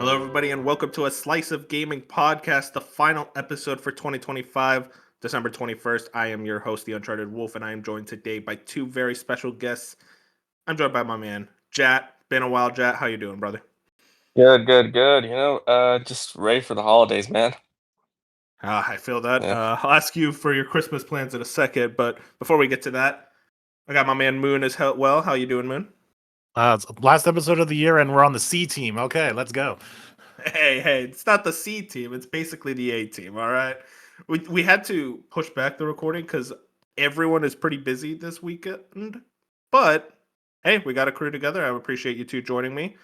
Hello, everybody, and welcome to a Slice of Gaming podcast, the final episode for 2025, December 21st. I am your host, the Uncharted Wolf, and I am joined today by two very special guests. I'm joined by my man, Jat. Been a while, Jat. How you doing, brother? Good. Just ready for the holidays, man. I feel that. Yeah. I'll ask you for your Christmas plans in a second, but before we get to that, I got my man Moon as well. How you doing, Moon? It's the last episode of the year, and we're on the C team. Okay, let's go. Hey, it's not the C team. It's basically the A team. All right. We had to push back the recording because everyone is pretty busy this weekend. But hey, we got a crew together. I appreciate you two joining me.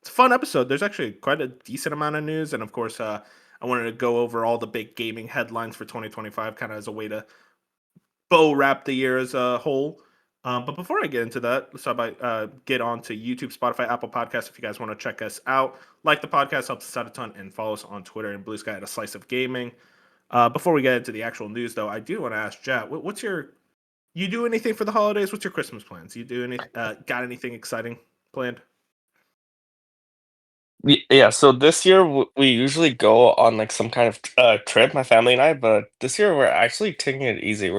It's a fun episode. There's actually quite a decent amount of news, and of course, I wanted to go over all the big gaming headlines for 2025, kind of as a way to bow wrap the year as a whole. But before I get into that, let's talk about get on to YouTube, Spotify, Apple Podcasts. If you guys want to check us out, like the podcast, helps us out a ton, and follow us on Twitter and Blue Sky at A Slice of Gaming. Before we get into the actual news, though, I do want to ask Jat, what's your you do anything for the holidays? What's your Christmas plans? You do any got anything exciting planned? Yeah, so this year we usually go on like some kind of trip, my family and I, but this year we're actually taking it easy.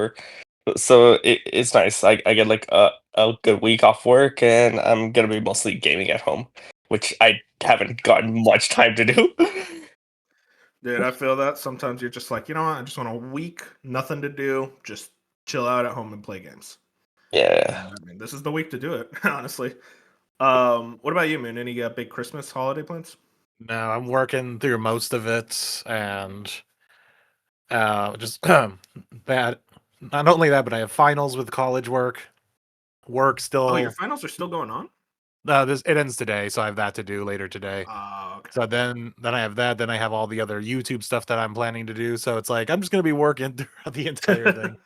It's nice. I get like a good week off work, and I'm gonna be mostly gaming at home, which I haven't gotten much time to do. Dude, I feel that. Sometimes you're just like, you know what? I just want a week, nothing to do, just chill out at home and play games. Yeah. And I mean, this is the week to do it, honestly. What about you, Moon? Any big Christmas holiday plans? No, I'm working through most of it, and just that. Not only that, but I have finals with college work. Work Oh, your still. finals are still going on? It ends today, so I have that to do later today. Okay. So then I have that. Then I have all the other YouTube stuff that I'm planning to do. So it's like I'm just gonna be working throughout the entire thing.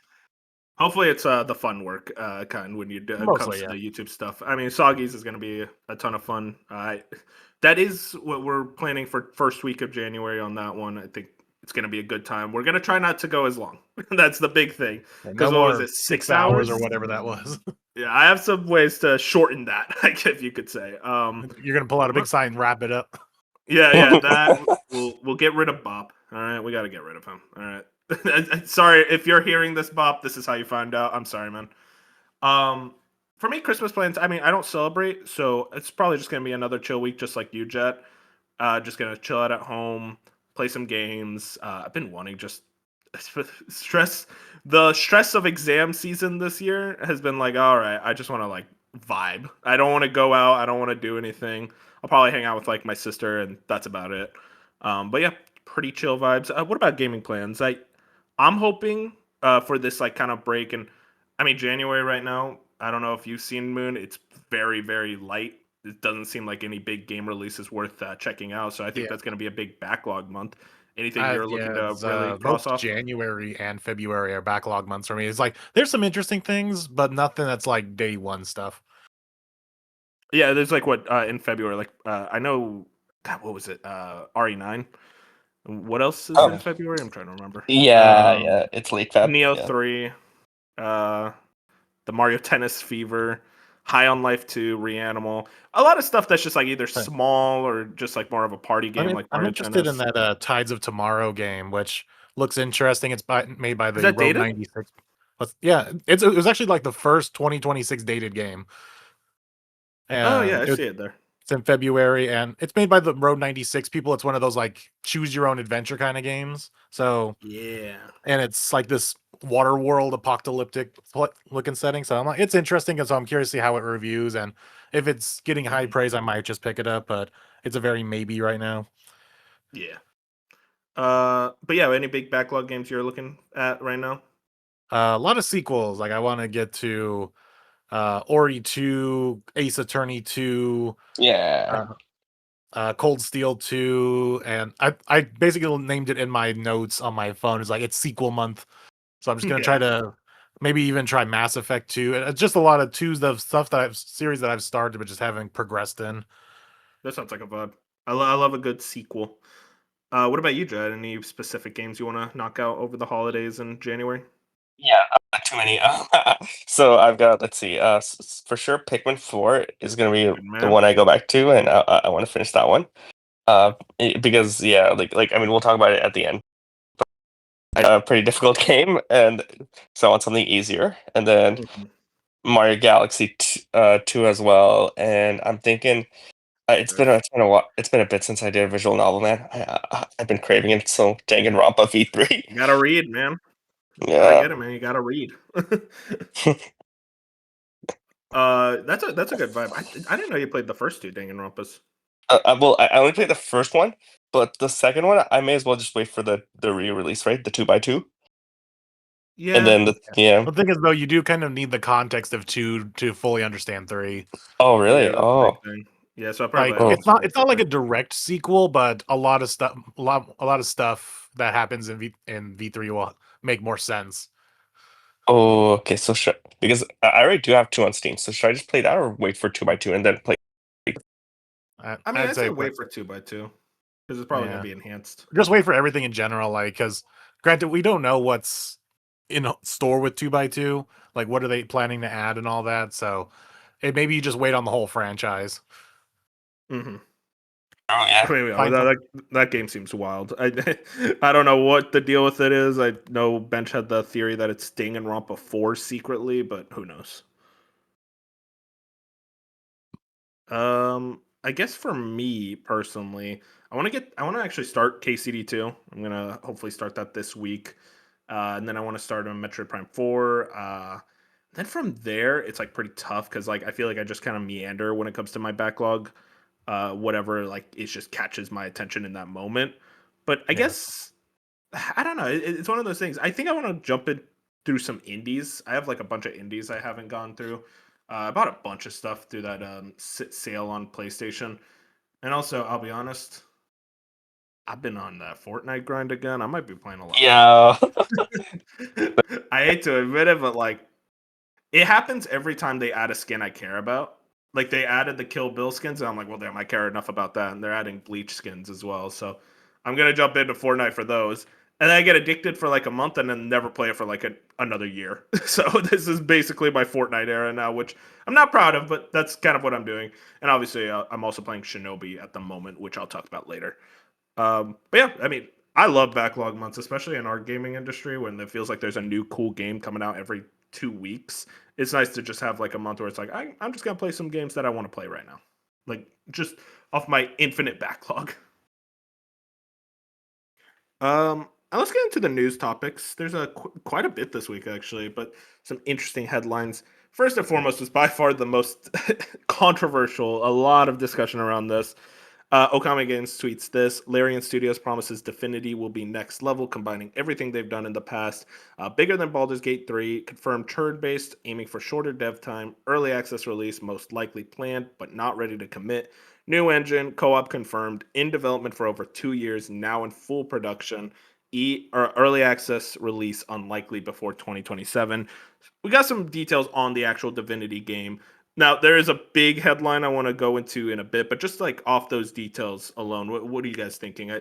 Hopefully, it's the fun work kind when you comes Mostly, to yeah. the YouTube stuff. I mean, Soggies is going to be a ton of fun. That is what we're planning for first week of January on that one. I think it's going to be a good time. We're going to try not to go as long. That's the big thing. And Because no what was more it, 6 hours or 6 hours? whatever that was. Yeah, I have some ways to shorten that, if you could say. You're gonna pull out a big sign, wrap it up. Yeah, that we'll get rid of Bop. All right, we got to get rid of him. All right. Sorry if you're hearing this, Bop. This is how you find out. I'm sorry, man. For me, Christmas plans. I mean, I don't celebrate, so it's probably just gonna be another chill week, just like you, Jet. Just gonna chill out at home, play some games. I've been wanting just stress. The stress of exam season this year has been like, all right, I just want to like vibe. I don't want to go out. I don't want to do anything. I'll probably hang out with like my sister, and that's about it. But yeah, pretty chill vibes. What about gaming plans? I'm hoping for this like kind of break, and I mean January right now. I don't know if you've seen Moon. It's very light. It doesn't seem like any big game release is worth checking out. So I think Yeah. that's going to be a big backlog month. Anything you're looking to It's, really cross both off? January and February are backlog months for me. It's like there's some interesting things, but nothing that's like day one stuff. Yeah, there's like what in February. Like I know, God, what was it? RE9. What else is in Oh, February? I'm trying to remember. yeah, it's late Feb. Neo Yeah. 3, uh, the Mario Tennis Fever, High on Life 2, Reanimal. A lot of stuff that's just like either Right. small or just like more of a party game, like I'm Mario interested in Tennis. that Tides of Tomorrow game, which looks interesting. It's made by Is the that Road dated? 96. Yeah, it was actually like the first 2026 dated game, Oh yeah, and I see it there. it's in February, and it's made by the Road 96 people. It's one of those like choose your own adventure kind of games. So, Yeah. and it's like this water world apocalyptic looking setting. So I'm like, it's interesting, and so I'm curious to see how it reviews, and if it's getting high Mhm. praise, I might just pick it up. But it's a very maybe right now. Yeah. But yeah, any big backlog games you're looking at right now? A lot of sequels. Like I want to get to Ori 2, Ace Attorney 2, Yeah. uh, Cold Steel 2, and I basically named it in my notes on my phone. It's like it's sequel month, so I'm just gonna try Yeah, to maybe even try Mass Effect 2. And it's just a lot of twos of stuff that I've series that I've started but just haven't progressed in. that sounds like a vibe. I love a good sequel. What about you, Jed? Any specific games you want to knock out over the holidays in January? Yeah, too many. So I've got, let's see, for sure, Pikmin 4 is gonna be Good the man. one I go back to, and I want to finish that one. Because yeah, like I mean, we'll talk about it at the end. A pretty difficult game, and so I want something easier. And then Mhm. Mario Galaxy 2 as well. And I'm thinking it's been a bit since I did a visual novel, man. I've been craving it. So Danganronpa V3. You gotta read, man. Gotta Yeah. get it, man. You gotta read. That's a good vibe. I didn't know you played the first two Danganronpas. Well, I only played the first one, but the second one I may as well just wait for the re-release, right? The 2x2, and Yeah. then yeah. The thing is, though, you do kind of need the context of 2 to fully understand 3. Oh Yeah, really? that's a big Oh thing. Yeah, so I'll Like, probably oh have to just wait it's for not like three. a direct sequel, but a lot of stuff that happens in V3 will make more sense. oh. Okay, so should because I already do have 2 on Steam, so should I just play that or wait for 2x2 and then play? I mean, I'd I'd say say, wait for 2x2 because it's probably gonna yeah, be enhanced. just wait for everything in general. Like, because granted, we don't know what's in store with 2x2. Like, what are they planning to add and all that. So, maybe you just wait on the whole franchise. Hmm. Oh I yeah. mean, Find some. that game seems wild. I don't know what the deal with it is. I know Bench had the theory that it's Danganronpa 4 secretly, but who knows? I guess for me personally, I want to actually start KCD2. I'm gonna hopefully start that this week, and then I want to start on Metroid Prime 4. Then from there, it's like pretty tough because like I feel like I just kind of meander when it comes to my backlog. Whatever like it just catches my attention in that moment. But I Yeah. guess I don't know. It's one of those things. I think I want to jump in through some indies. I have like a bunch of indies I haven't gone through. I bought a bunch of stuff through that sale on PlayStation, and also I'll be honest, I've been on that Fortnite grind again. I might be playing a lot more. Yeah. I hate to admit it, but like it happens every time they add a skin I care about. Like they added the Kill Bill skins, and I'm like, well, damn, I care enough about that, and they're adding Bleach skins as well. So I'm gonna jump into Fortnite for those, and then I get addicted for like a month, and then never play it for like another year. So this is basically my Fortnite era now, which I'm not proud of, but that's kind of what I'm doing. And obviously, I'm also playing Shinobi at the moment, which I'll talk about later. But yeah, I mean, I love backlog months, especially in our gaming industry when it feels like there's a new cool game coming out every 2 weeks. It's nice to just have like a month where it's like I'm just gonna play some games that I want to play right now, like just off my infinite backlog. And let's get into the news topics. There's quite a bit this week actually, but some interesting headlines. First and foremost is by far the most controversial. A lot of discussion around this. Okami Games tweets this. Larian Studios promises Divinity will be next level, combining everything they've done in the past. Bigger than Baldur's Gate 3, confirmed turn based, aiming for shorter dev time, early access release, most likely planned, but not ready to commit. New engine, co op confirmed, in development for over 2 years, now in full production. Or early access release unlikely before 2027. We got some details on the actual Divinity game. Now, there is a big headline I want to go into in a bit, but just like off those details alone, what are you guys thinking?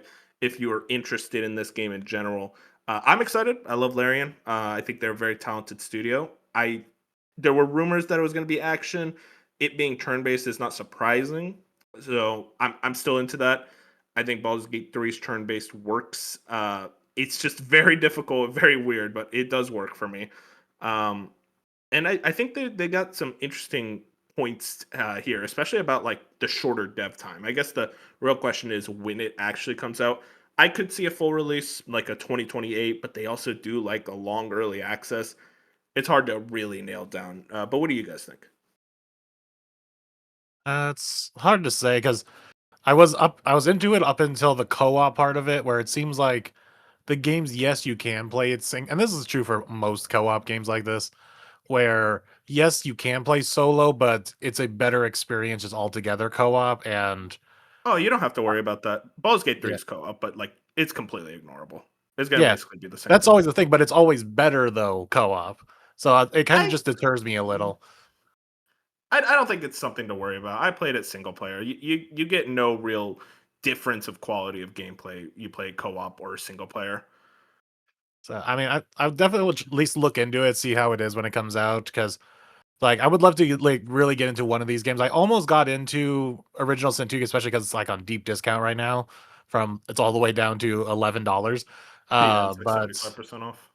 If you are interested in this game in general, I'm excited. I love Larian. I think they're a very talented studio. There were rumors that it was going to be action. It being turn based is not surprising, so I'm still into that. I think Baldur's Gate 3's turn based works. It's just very difficult, very weird, but it does work for me. Um, and I think they got some interesting points here, especially about like the shorter dev time. I guess the real question is when it actually comes out. I could see a full release like a 2028, but they also do like a long early access. It's hard to really nail down. But what do you guys think? It's hard to say because I was into it up until the co-op part of it, where it seems like the games, yes, you can play it and this is true for most co-op games like this, where yes, you can play solo, but it's a better experience just altogether co-op. And Oh, you don't have to worry about that. Baldur's Gate 3 yeah, is co-op, but like it's completely ignorable. It's gonna yeah, basically be the same that's thing. always the thing, but it's always better though co-op. So it kind of I just deters me a little. I don't think it's something to worry about. I played it single player. You get no real difference of quality of gameplay. You play co-op or single player. So I mean, I definitely would at least look into it, see how it is when it comes out, because Like, I would love to like really get into one of these games. I almost got into Original Sin 2, especially because it's like on deep discount right now. It's all the way down to $11. Yeah, it's like But 75% off.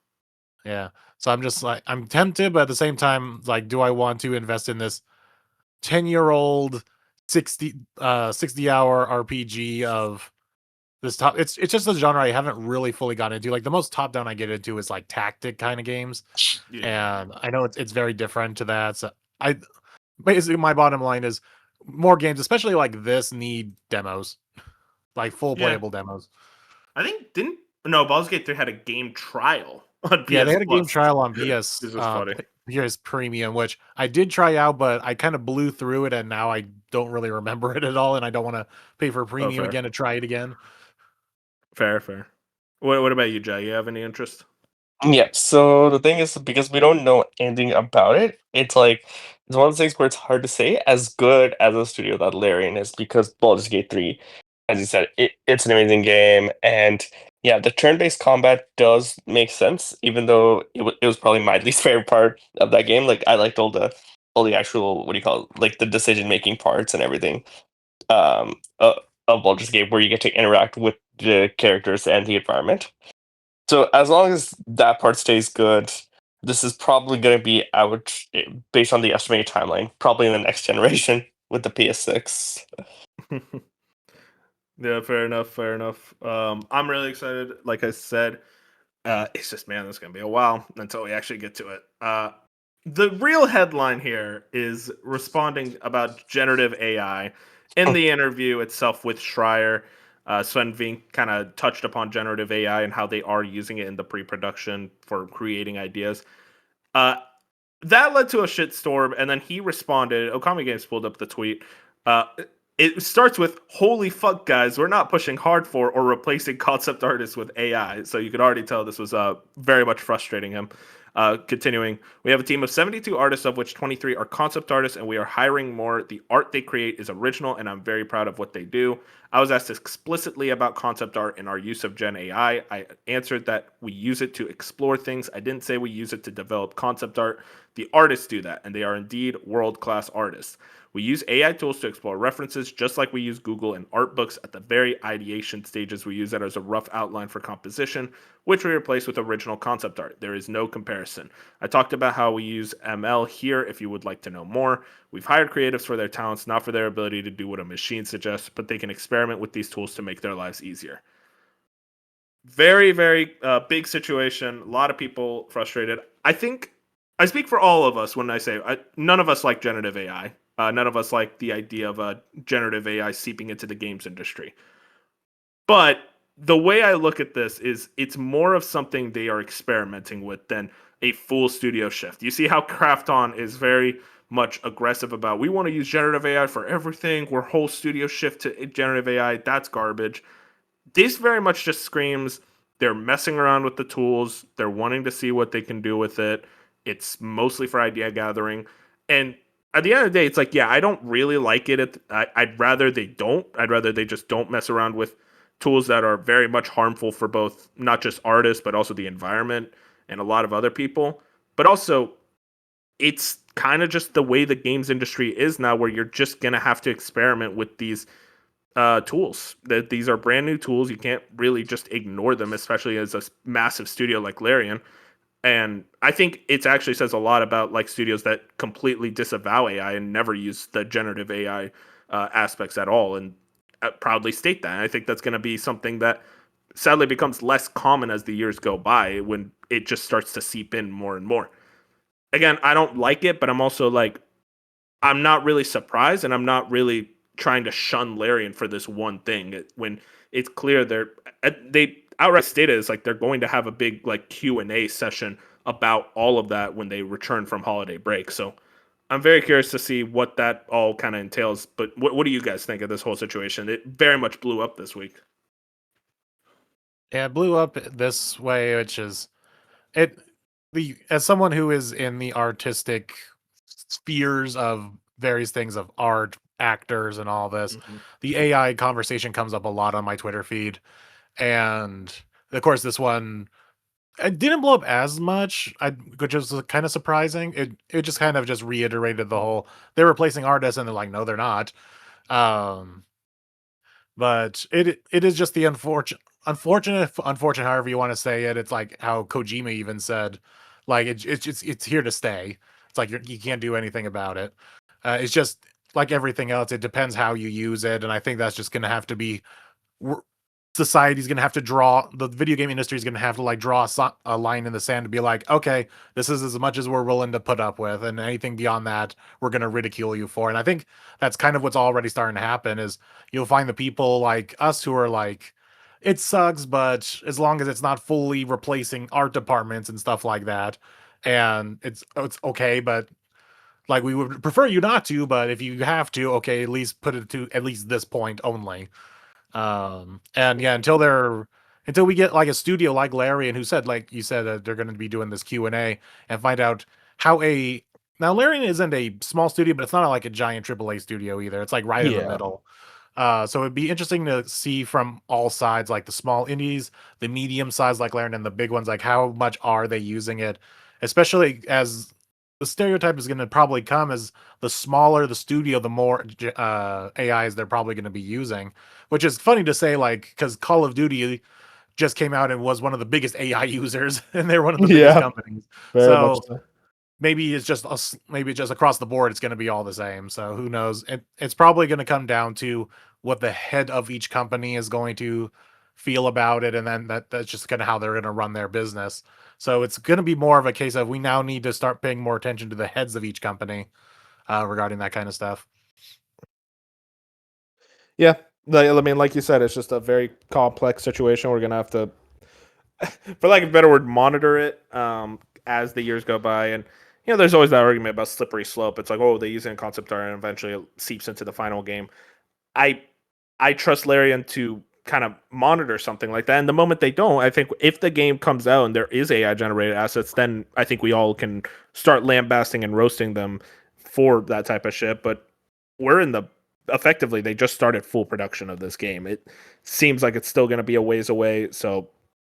yeah, so I'm just like I'm tempted, but at the same time, like, do I want to invest in this 10-year-old 60-hour RPG of this top? It's just a genre I haven't really fully gotten into. Like the most top down I get into is like tactic kind of games, Yeah. and I know it's very different to that. So I basically my bottom line is more games, especially like this, need demos, like full Yeah. playable demos. I think no, Baldur's Gate 3 had a game trial on Yeah, they PS had a game Plus. trial on PS This is funny. PS Premium, which I did try out, but I kind of blew through it, and now I don't really remember it at all, and I don't want to pay for Oh, premium fair. again to try it again. Fair. What about you, Jay? You have any interest? Yeah, so the thing is, because we don't know anything about it, it's one of those things where it's hard to say as good as a studio that Larian is, because Baldur's Gate 3, as you said, it's an amazing game, and yeah, the turn-based combat does make sense, even though it was probably my least favorite part of that game. Like, I liked all the actual, what do you call it, like the decision-making parts and everything, um, uh, of Baldur's Gate, where you get to interact with the characters and the environment. So as long as that part stays good, this is probably going to be out based on the estimated timeline, probably in the next generation with the PS6. Yeah, fair enough. I'm really excited. Like I said, it's just, man, it's gonna be a while until we actually get to it. The real headline here is responding about generative AI. In the interview itself with Schreier, Sven Vink kind of touched upon generative AI and how they are using it in the pre-production for creating ideas. Uh, that led to a shitstorm, and then he responded. Okami Games pulled up the tweet. Uh, it starts with, "Holy fuck, guys, we're not pushing hard for or replacing concept artists with AI." So you could already tell this was very much frustrating him. Continuing, "We have a team of 72 artists, of which 23 are concept artists, and we are hiring more. The art they create is original, and I'm very proud of what they do. I was asked explicitly about concept art and our use of Gen AI. I answered that we use it to explore things. I didn't say we use it to develop concept art. The artists do that, and they are indeed world-class artists. We use AI tools to explore references, just like we use Google and art books. At the very ideation stages, we use it as a rough outline for composition, which we replace with original concept art. There is no comparison. I talked about how we use ML here if you would like to know more. We've hired creatives for their talents, not for their ability to do what a machine suggests, but they can experiment with these tools to make their lives easier." Very big situation. A lot of people frustrated. I think I speak for all of us when I say none of us like generative AI. None of us like the idea of generative AI seeping into the games industry. But the way I look at this is it's more of something they are experimenting with than a full studio shift. You see how Craft On is very much aggressive about, we want to use generative AI for everything. We're whole studio shift to generative AI. That's garbage. This very much just screams they're messing around with the tools. They're wanting to see what they can do with it. It's mostly for idea gathering. And at the end of the day, it's like, yeah, I don't really like it. I'd rather they don't. I'd rather they just don't mess around with tools that are very much harmful for both, not just artists, but also the environment and a lot of other people. But also, it's kind of just the way the games industry is now, where you're just going to have to experiment with these tools. That these are brand new tools. You can't really just ignore them, especially as a massive studio like Larian. And I think it actually says a lot about like studios that completely disavow AI and never use the generative AI aspects at all, and proudly state that. And I think that's going to be something that sadly becomes less common as the years go by, when it just starts to seep in more and more. Again, I don't like it, but I'm also like, I'm not really surprised, and I'm not really trying to shun Larian for this one thing. When it's clear they outright stated it's like they're going to have a big like Q&A session about all of that when they return from holiday break. So I'm very curious to see what that all kind of entails. But what do you guys think of this whole situation? It very much blew up this week. Yeah, it blew up this way, which is it. The as someone who is in the artistic spheres of various things of art, actors, and all this, Mm-hmm. the AI conversation comes up a lot on my Twitter feed, and of course, this one It didn't blow up as much, which was kind of surprising. It just kind of just reiterated the whole they're replacing artists, and they're like, no, they're not. Um, but it is just the unfortunate, however you want to say it. It's like how Kojima even said, like it's here to stay. It's like you can't do anything about it. It's just like everything else. It depends how you use it, and I think that's just gonna have to be society's going to have to draw the video game industry is going to have to like draw a line in the sand to be like, okay, this is as much as we're willing to put up with, and anything beyond that we're going to ridicule you for. And I think that's kind of what's already starting to happen is you'll find the people like us who are like, it sucks, but as long as it's not fully replacing art departments and stuff like that, and it's okay, but like we would prefer you not to, but if you have to, okay, at least put it to at least this point only. And yeah, until we get like a studio like Larian, who said, like you said, they're going to be doing this Q&A and find out how now Larian isn't a small studio, but it's not like a giant AAA studio either. It's like right in the middle. So it'd be interesting to see from all sides, like the small indies, the medium size like Larian, and the big ones, like how much are they using it, especially as the stereotype is going to probably come as the smaller the studio, the more AIs they're probably going to be using, which is funny to say, like, because Call of Duty just came out and was one of the biggest AI users, and they're one of the biggest companies. Very much So so. maybe it's just us, maybe just across the board, it's going to be all the same. So who knows? It's probably going to come down to what the head of each company is going to feel about it, and then that's just kind of how they're going to run their business. So it's going to be more of a case of we now need to start paying more attention to the heads of each company regarding that kind of stuff. Yeah, I mean, like you said, it's just a very complex situation. We're gonna have to, for lack of a better word, monitor it as the years go by. And there's always that argument about slippery slope. It's like, oh, they use it in concept art, and eventually it seeps into the final game. I I trust Larian to kind of monitor something like that. And the moment they don't, I think if the game comes out and there is AI generated assets, then I think we all can start lambasting and roasting them for that type of shit. But we're in the effectively they just started full production of this game. It seems like it's still going to be a ways away. So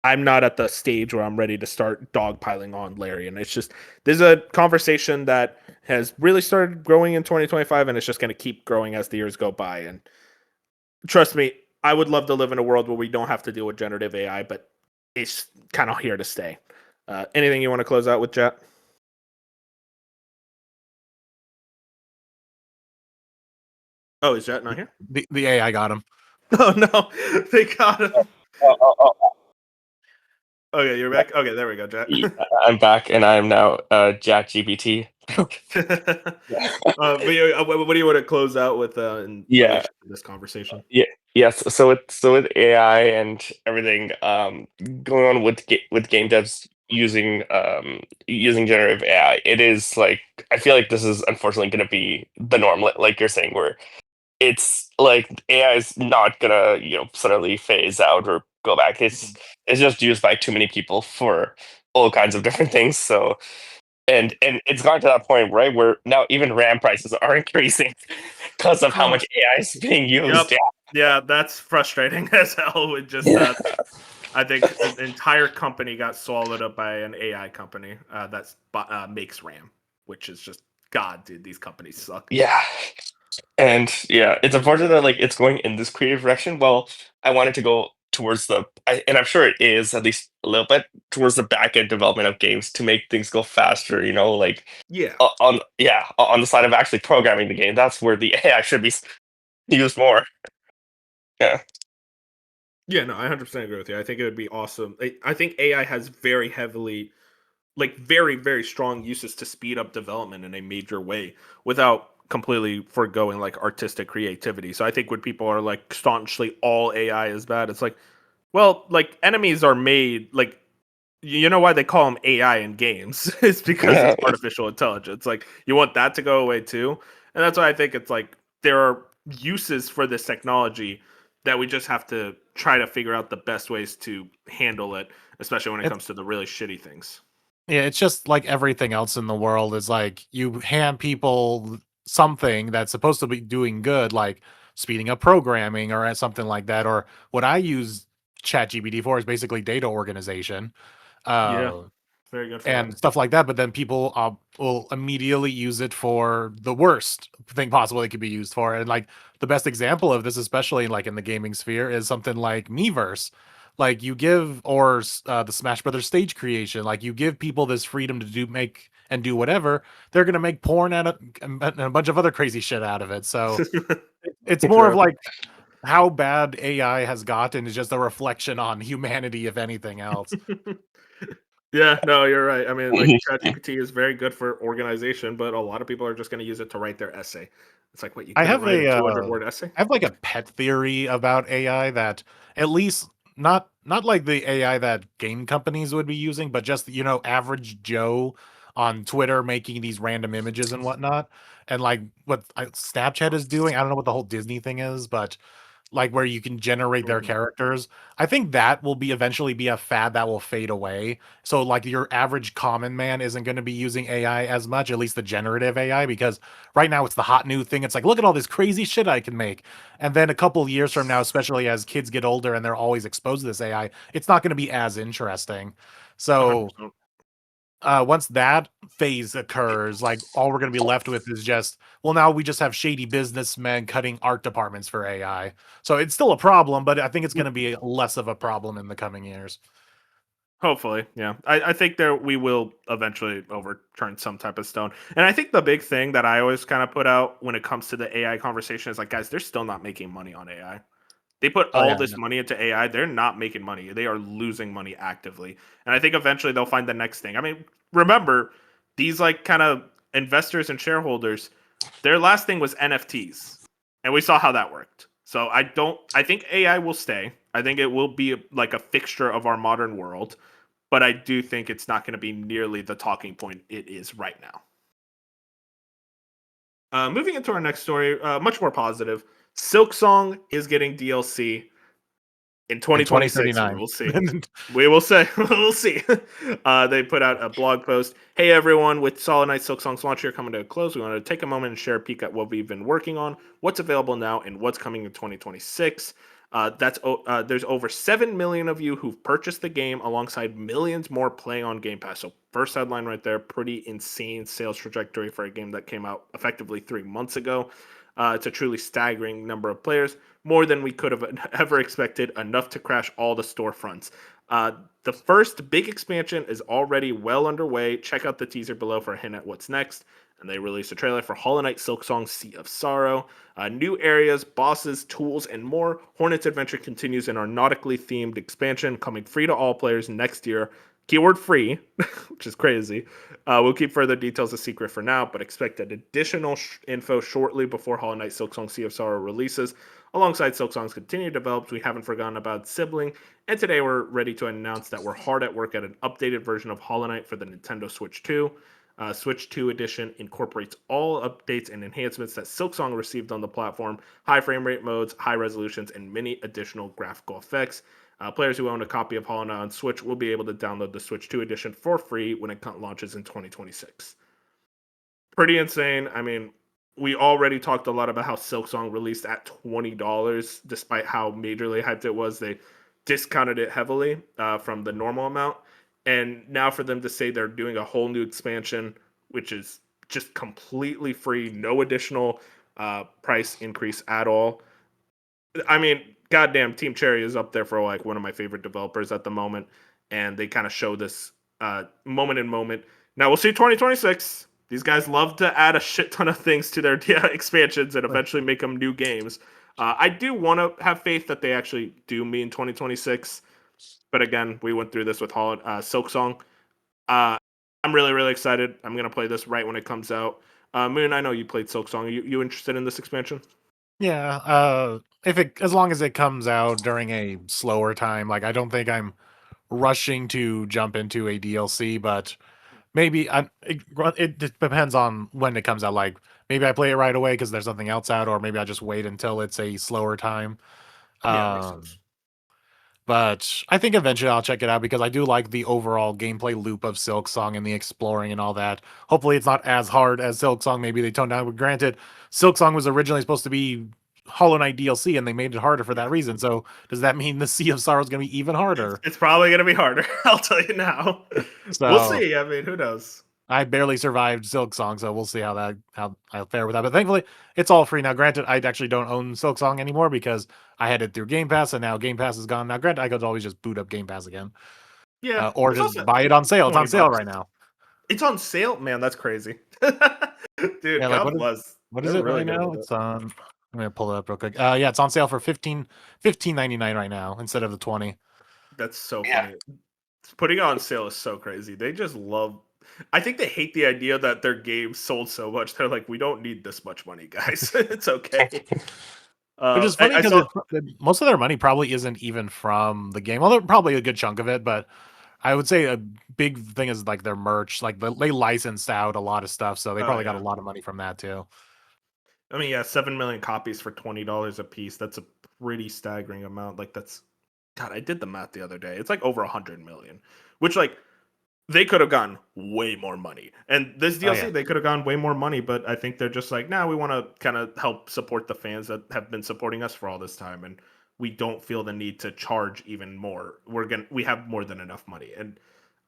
I'm not at the stage where I'm ready to start dogpiling on Larian. It's just there's a conversation that has really started growing in 2025, and it's just going to keep growing as the years go by. And trust me, I would love to live in a world where we don't have to deal with generative AI, but it's kind of here to stay. Anything you want to close out with, Jet? Oh, is Jet not here? The AI got him. Oh no, they got him. Oh, Okay, you're back. Okay, there we go, Jet. I'm back, and I am now Jack GPT. But what do you want to close out with in relation to this conversation? Yes. So with AI and everything going on with game devs using generative AI, it is like I feel like this is unfortunately going to be the norm, like you're saying, where it's like AI is not gonna suddenly phase out or go back. It's just used by too many people for all kinds of different things. So and it's gotten to that point, right, where now even RAM prices are increasing because of how much AI is being used. Yep. Yeah, that's frustrating as hell. It just I think an entire company got swallowed up by an AI company that makes RAM, which is just God, dude. These companies suck. Yeah. And yeah, it's unfortunate that like it's going in this creative direction. Well, I wanted to go towards and I'm sure it is at least a little bit towards the back end development of games to make things go faster. Like Yeah. on the side of actually programming the game, that's where the AI should be used more. Yeah. Yeah, no, I 100% agree with you. I think it would be awesome. I think AI has very heavily, like very, very strong uses to speed up development in a major way without completely foregoing like artistic creativity. So I think when people are like staunchly all AI is bad, it's like, well, like enemies are made like you know why they call them AI in games? It's because Yeah. it's artificial intelligence. Like you want that to go away too, and that's why I think it's like there are uses for this technology that we just have to try to figure out the best ways to handle it, especially when it comes to the really shitty things. Yeah, it's just like everything else in the world is like you hand people something that's supposed to be doing good, like speeding up programming or something like that. Or what I use ChatGPT for is basically data organization. Yeah. Very good for and that. stuff like that. But then people will immediately use it for the worst thing possible it could be used for. And like the best example of this, especially like in the gaming sphere, is something like Miiverse. Like you give, or the Smash Brothers stage creation, like you give people this freedom to make and do whatever. They're gonna make porn and a bunch of other crazy shit out of it. So it's more of True. like how bad AI has gotten is just a reflection on humanity, if anything else. Yeah, no, you're right. I mean, like ChatGPT is very good for organization, but a lot of people are just going to use it to write their essay. It's like, what, you I couldn't have write a a 200-word essay? I have like a pet theory about AI that at least not like the AI that game companies would be using, but just average Joe on Twitter making these random images and whatnot, and like what Snapchat is doing. I don't know what the whole Disney thing is, but like where you can generate their Mhm. characters. I think that will be eventually be a fad that will fade away. So like your average common man isn't going to be using AI as much, at least the generative AI, because right now it's the hot new thing. It's like, look at all this crazy shit I can make. And then a couple of years from now, especially as kids get older and they're always exposed to this AI, it's not going to be as interesting. So 100%. once that phase occurs, like all we're going to be left with is just, well, now we just have shady businessmen cutting art departments for AI. So it's still a problem, but I think it's going to be less of a problem in the coming years. Hopefully, yeah. I think we will eventually overturn some type of stone. And I think the big thing that I always kind of put out when it comes to the AI conversation is like, guys, they're still not making money on AI. They put Oh all yeah, this no. money into AI. They're not making money. They are losing money actively. And I think eventually they'll find the next thing. I mean, remember, these like kind of investors and shareholders, their last thing was NFTs. And we saw how that worked. So I think AI will stay. I think it will be like a fixture of our modern world, but I do think it's not going to be nearly the talking point it is right now. Moving into our next story, much more positive. Silk Song is getting DLC in In 2026. 2039. We'll see. We will say. We'll see. They put out a blog post. Hey everyone, with Solid Knight Silk Song's launch here coming to a close, we want to take a moment and share a peek at what we've been working on, what's available now, and what's coming in 2026. There's over 7 million of you who've purchased the game, alongside millions more playing on Game Pass. So first headline right there, pretty insane sales trajectory for a game that came out effectively 3 months ago. It's a truly staggering number of players, more than we could have ever expected, enough to crash all the storefronts. The first big expansion is already well underway. Check out the teaser below for a hint at what's next. And they released a trailer for Hollow Knight Silksong Sea of Sorrow. New areas, bosses, tools, and more. Hornet's adventure continues in our nautically themed expansion, coming free to all players next year. Keyword free, which is crazy. We'll keep further details a secret for now, but expect an additional info shortly before Hollow Knight Silksong Sea of Sorrow releases. Alongside Silksong's continued development, we haven't forgotten about Sibling, and today we're ready to announce that we're hard at work at an updated version of Hollow Knight for the Nintendo Switch 2. Switch 2 Edition incorporates all updates and enhancements that Silksong received on the platform, high frame rate modes, high resolutions, and many additional graphical effects. Players who own a copy of Hollow Knight on Switch will be able to download the Switch 2 Edition for free when it launches in 2026. Pretty insane. I mean, we already talked a lot about how Silksong released at $20, despite how majorly hyped it was. They discounted it heavily from the normal amount. And now for them to say they're doing a whole new expansion, which is just completely free, no additional price increase at all. I mean, goddamn, Team Cherry is up there for like one of my favorite developers at the moment, and they kind of show this moment in moment. Now we'll see 2026. These guys love to add a shit ton of things to their expansions and eventually make them new games. I do want to have faith that they actually do mean 2026, but again, we went through this with Silk Song. I'm really really excited. I'm gonna play this right when it comes out. Moon, I know you played Silk Song. You interested in this expansion? Yeah, if it as long as it comes out during a slower time, like I don't think I'm rushing to jump into a DLC, but maybe it depends on when it comes out. Like maybe I play it right away because there's something else out, or maybe I just wait until it's a slower time. Yeah, makes Um, sense. but I think eventually I'll check it out because I do like the overall gameplay loop of Silk Song and the exploring and all that. Hopefully, it's not as hard as Silk Song. Maybe they toned down. But granted, Silk Song was originally supposed to be Hollow Knight DLC, and they made it harder for that reason. So does that mean the Sea of Sorrow is going to be even harder? It's probably going to be harder. I'll tell you now. We'll So see. I mean, who knows? I barely survived Silksong, so we'll see how I fare with that. But thankfully, it's all free now. Granted, I actually don't own Silksong anymore because I had it through Game Pass, and now Game Pass is gone. Now, granted, I could always just boot up Game Pass again, Yeah. or It's just also buy it on sale. It's on 20 sale bucks. right now. It's on sale, man. That's crazy, dude. Yeah, like God bless. what is They're it really right good now? with it. It's on. I'm gonna pull it up real quick. Yeah, it's on sale for $15.99 right now instead of the 20. That's so Yeah. funny. Putting it on sale is so crazy. They just love. I think they hate the idea that their game sold so much. They're like, we don't need this much money, guys. It's okay. Which is funny I because saw. most of their money probably isn't even from the game. Although probably a good chunk of it, but I would say a big thing is like their merch. Like they licensed out a lot of stuff, so they Oh, probably got a yeah. lot of money from that too. I mean, yeah, 7 million copies for $20 a piece. That's a pretty staggering amount. Like that's. God, I did the math the other day. It's like over 100 million, which like they could have gotten way more money. And this Oh, DLC, yeah. they could have gotten way more money, but I think they're just like, nah, we want to kind of help support the fans that have been supporting us for all this time, and we don't feel the need to charge even more. We have more than enough money, and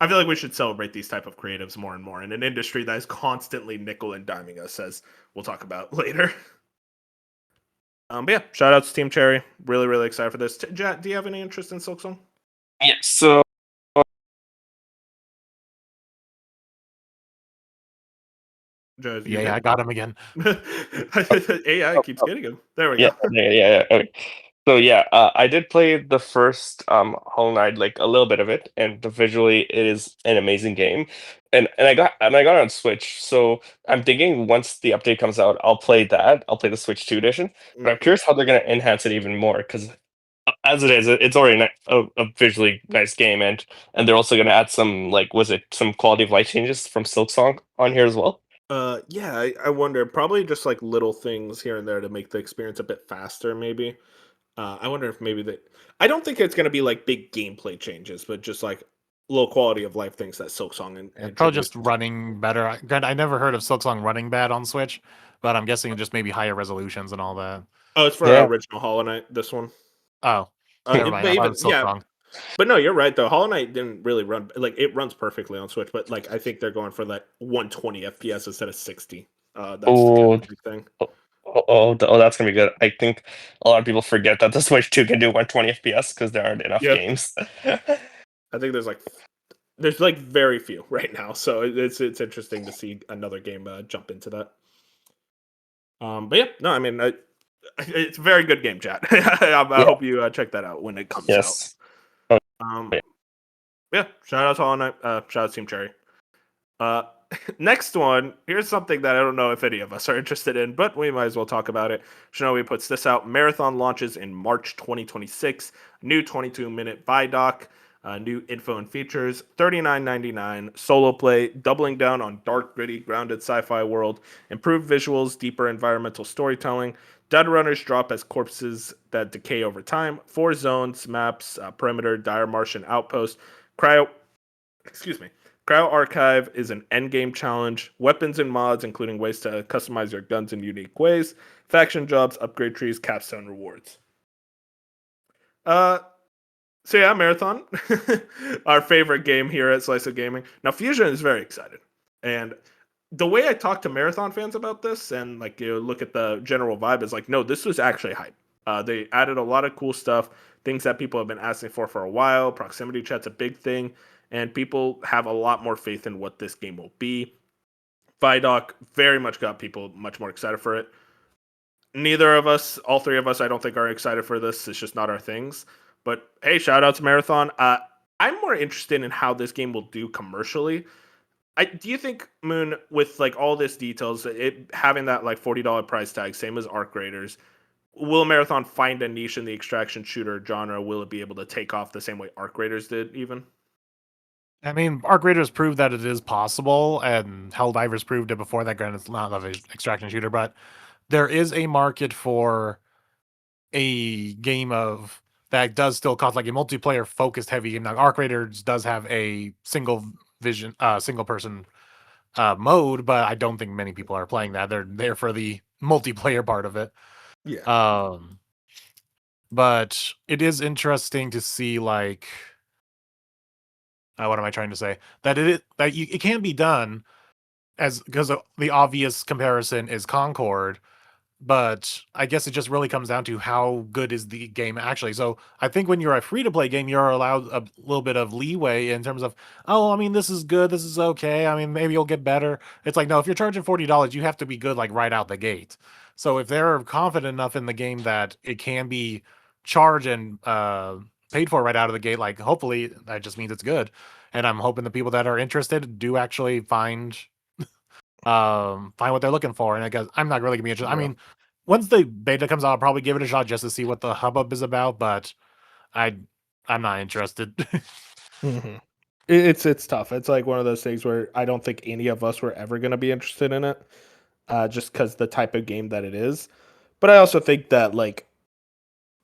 I feel like we should celebrate these type of creatives more and more in an industry that is constantly nickel and diming us, as we'll talk about later. But yeah, shout out to Team Cherry. Really, really excited for this. Jet, do you have any interest in Silksong? Yeah, so Jet, you Yeah, I got him again. AI keeps getting him. There we yeah, go. yeah. Okay. So yeah, I did play the first Hollow Knight, like a little bit of it, and visually it is an amazing game. And I got it on Switch, so I'm thinking once the update comes out, I'll play that. I'll play the Switch 2 edition. But I'm curious how they're gonna enhance it even more, because as it is, it's already a visually nice game, and they're also gonna add some, like, was it some quality of life changes from Silksong on here as well? Yeah, I wonder. Probably just like little things here and there to make the experience a bit faster, maybe. I wonder if maybe that. I don't think it's going to be like big gameplay changes, but just like low quality of life things that Silksong It's probably introduced. just running better. Granted, I never heard of Silksong running bad on Switch, but I'm guessing just maybe higher resolutions and all that. Oh, it's for Yeah. original Hollow Knight. This one. Oh, never mind. But I thought it even was yeah, Silksong. but no, you're right though. Hollow Knight didn't really run like it runs perfectly on Switch, but like I think they're going for like 120 FPS instead of 60. That's kind Oh, of the big thing. that's gonna be good. I think a lot of people forget that the Switch 2 can do 120 FPS because there aren't enough Yeah, games. I think there's like very few right now, so it's interesting to see another game jump into that. But yeah, no, I mean, it's a very good game, chat. I Yeah. hope you check that out when it comes out. Yes. Oh, Um, yeah, shout out to Hollow Knight. Shout out to Team Cherry. Uh, next one. Here's something that I don't know if any of us are interested in, but we might as well talk about it. Shinobi puts this out. Marathon launches in March 2026. New 22-minute Vidoc. New info and features. $39.99. Solo play. Doubling down on dark, gritty, grounded sci-fi world. Improved visuals. Deeper environmental storytelling. Dead runners drop as corpses that decay over time. 4 zones, maps, perimeter, dire Martian outpost. Excuse me. Cryo Archive is an endgame challenge. Weapons and mods, including ways to customize your guns in unique ways. Faction jobs, upgrade trees, capstone rewards. Uh, so yeah, Marathon, our favorite game here at Slice of Gaming. Now, Fusion is very excited, and the way I talk to Marathon fans about this, and like you look at the general vibe, is like, no, this was actually hype. They added a lot of cool stuff, things that people have been asking for a while. Proximity chat's a big thing, and people have a lot more faith in what this game will be. Vidoc very much got people much more excited for it. Neither of us, all three of us, I don't think are excited for this. It's just not our things. But hey, shout out to Marathon. I'm more interested in how this game will do commercially. Do you think Moon, with like all this details, it having that like $40 price tag, same as Arc Raiders, will Marathon find a niche in the extraction shooter genre? Will it be able to take off the same way Arc Raiders did? Even I mean, Arc Raiders proved that it is possible, and Helldivers proved it before that. Granted, it's not an extraction shooter, but there is a market for a game of that does still cost like a multiplayer focused heavy game. Now, Arc Raiders does have a single person mode, but I don't think many people are playing that. They're there for the multiplayer part of it. Yeah. But it is interesting to see, like, what am I trying to say? That it can be done, as because the obvious comparison is Concord, but I guess it just really comes down to how good is the game actually. So I think when you're a free to play game, you're allowed a little bit of leeway in terms of, oh, I mean, this is good, this is okay. I mean, maybe you'll get better. It's like, no, if you're charging $40, you have to be good like right out the gate. So if they're confident enough in the game that it can be charged and paid for right out of the gate, like hopefully that just means it's good. And I'm hoping the people that are interested do actually find what they're looking for. And I guess I'm not really gonna be interested. I Yeah. mean, once the beta comes out, I'll probably give it a shot just to see what the hubbub is about, but I'm not interested. Mhm. It's tough. It's like one of those things where I don't think any of us were ever going to be interested in it, just because the type of game that it is. But I also think that like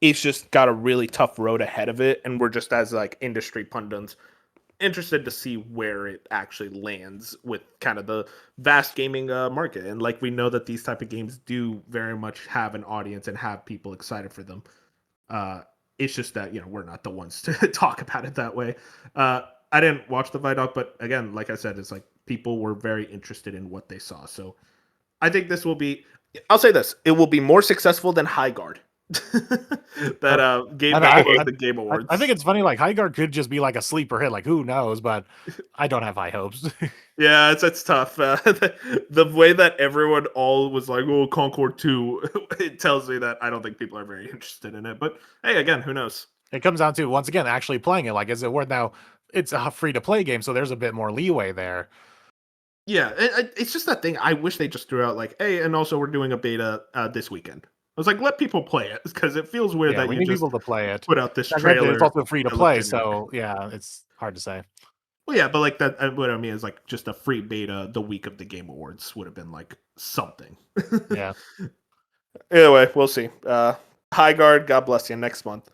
it's just got a really tough road ahead of it, and we're just as like industry pundits interested to see where it actually lands with kind of the vast gaming market. And like we know that these type of games do very much have an audience and have people excited for them. It's just that we're not the ones to talk about it that way. I didn't watch the Vidoc, but again, like I said, it's like people were very interested in what they saw. So I think this will be. I'll say this: it will be more successful than High Guard. That game that won the Game Awards. I think it's funny. Like Highguard could just be like a sleeper hit. Like who knows? But I don't have high hopes. Yeah, it's tough. The way that everyone all was like, "Oh, Concord 2," it tells me that I don't think people are very interested in it. But hey, again, who knows? It comes down to once again actually playing it. Like, is it worth now? It's a free to play game, so there's a bit more leeway there. Yeah, it's just that thing. I wish they just threw out like, "Hey, and also we're doing a beta this weekend." I was like, "Let people play it," because it feels weird Yeah, that we you need just people to play it. put out this Now, granted, trailer. it's also free to that looked play, genuine. so yeah, it's hard to say. Well, yeah, but like that. What I mean is like just a free beta the week of the Game Awards would have been like something. Yeah. Either way, we'll see. High Guard, God bless you. Next month.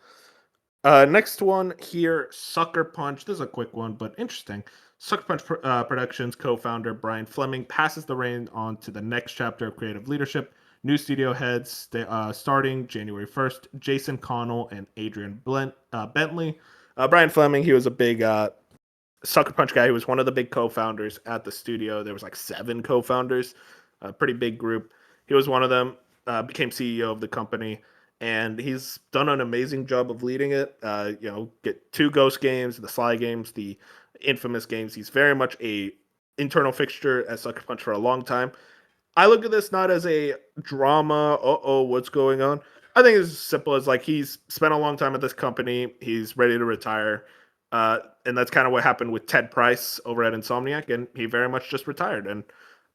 Next one here, Sucker Punch. This is a quick one, but interesting. Sucker Punch Productions co-founder Brian Fleming passes the reins on to the next chapter of creative leadership. New studio heads starting January 1st, Jason Connell and Adrian Bentley. Brian Fleming, he was a big Sucker Punch guy. He was one of the big co-founders at the studio. There was like 7 co-founders, a pretty big group. He was one of them. Became CEO of the company, and he's done an amazing job of leading it. Get 2 Ghost games, the Sly games, the infamous games. He's very much a internal fixture at Sucker Punch for a long time. I look at this not as a drama, what's going on? I think it's as simple as like he's spent a long time at this company, he's ready to retire. And that's kind of what happened with Ted Price over at Insomniac, and he very much just retired. And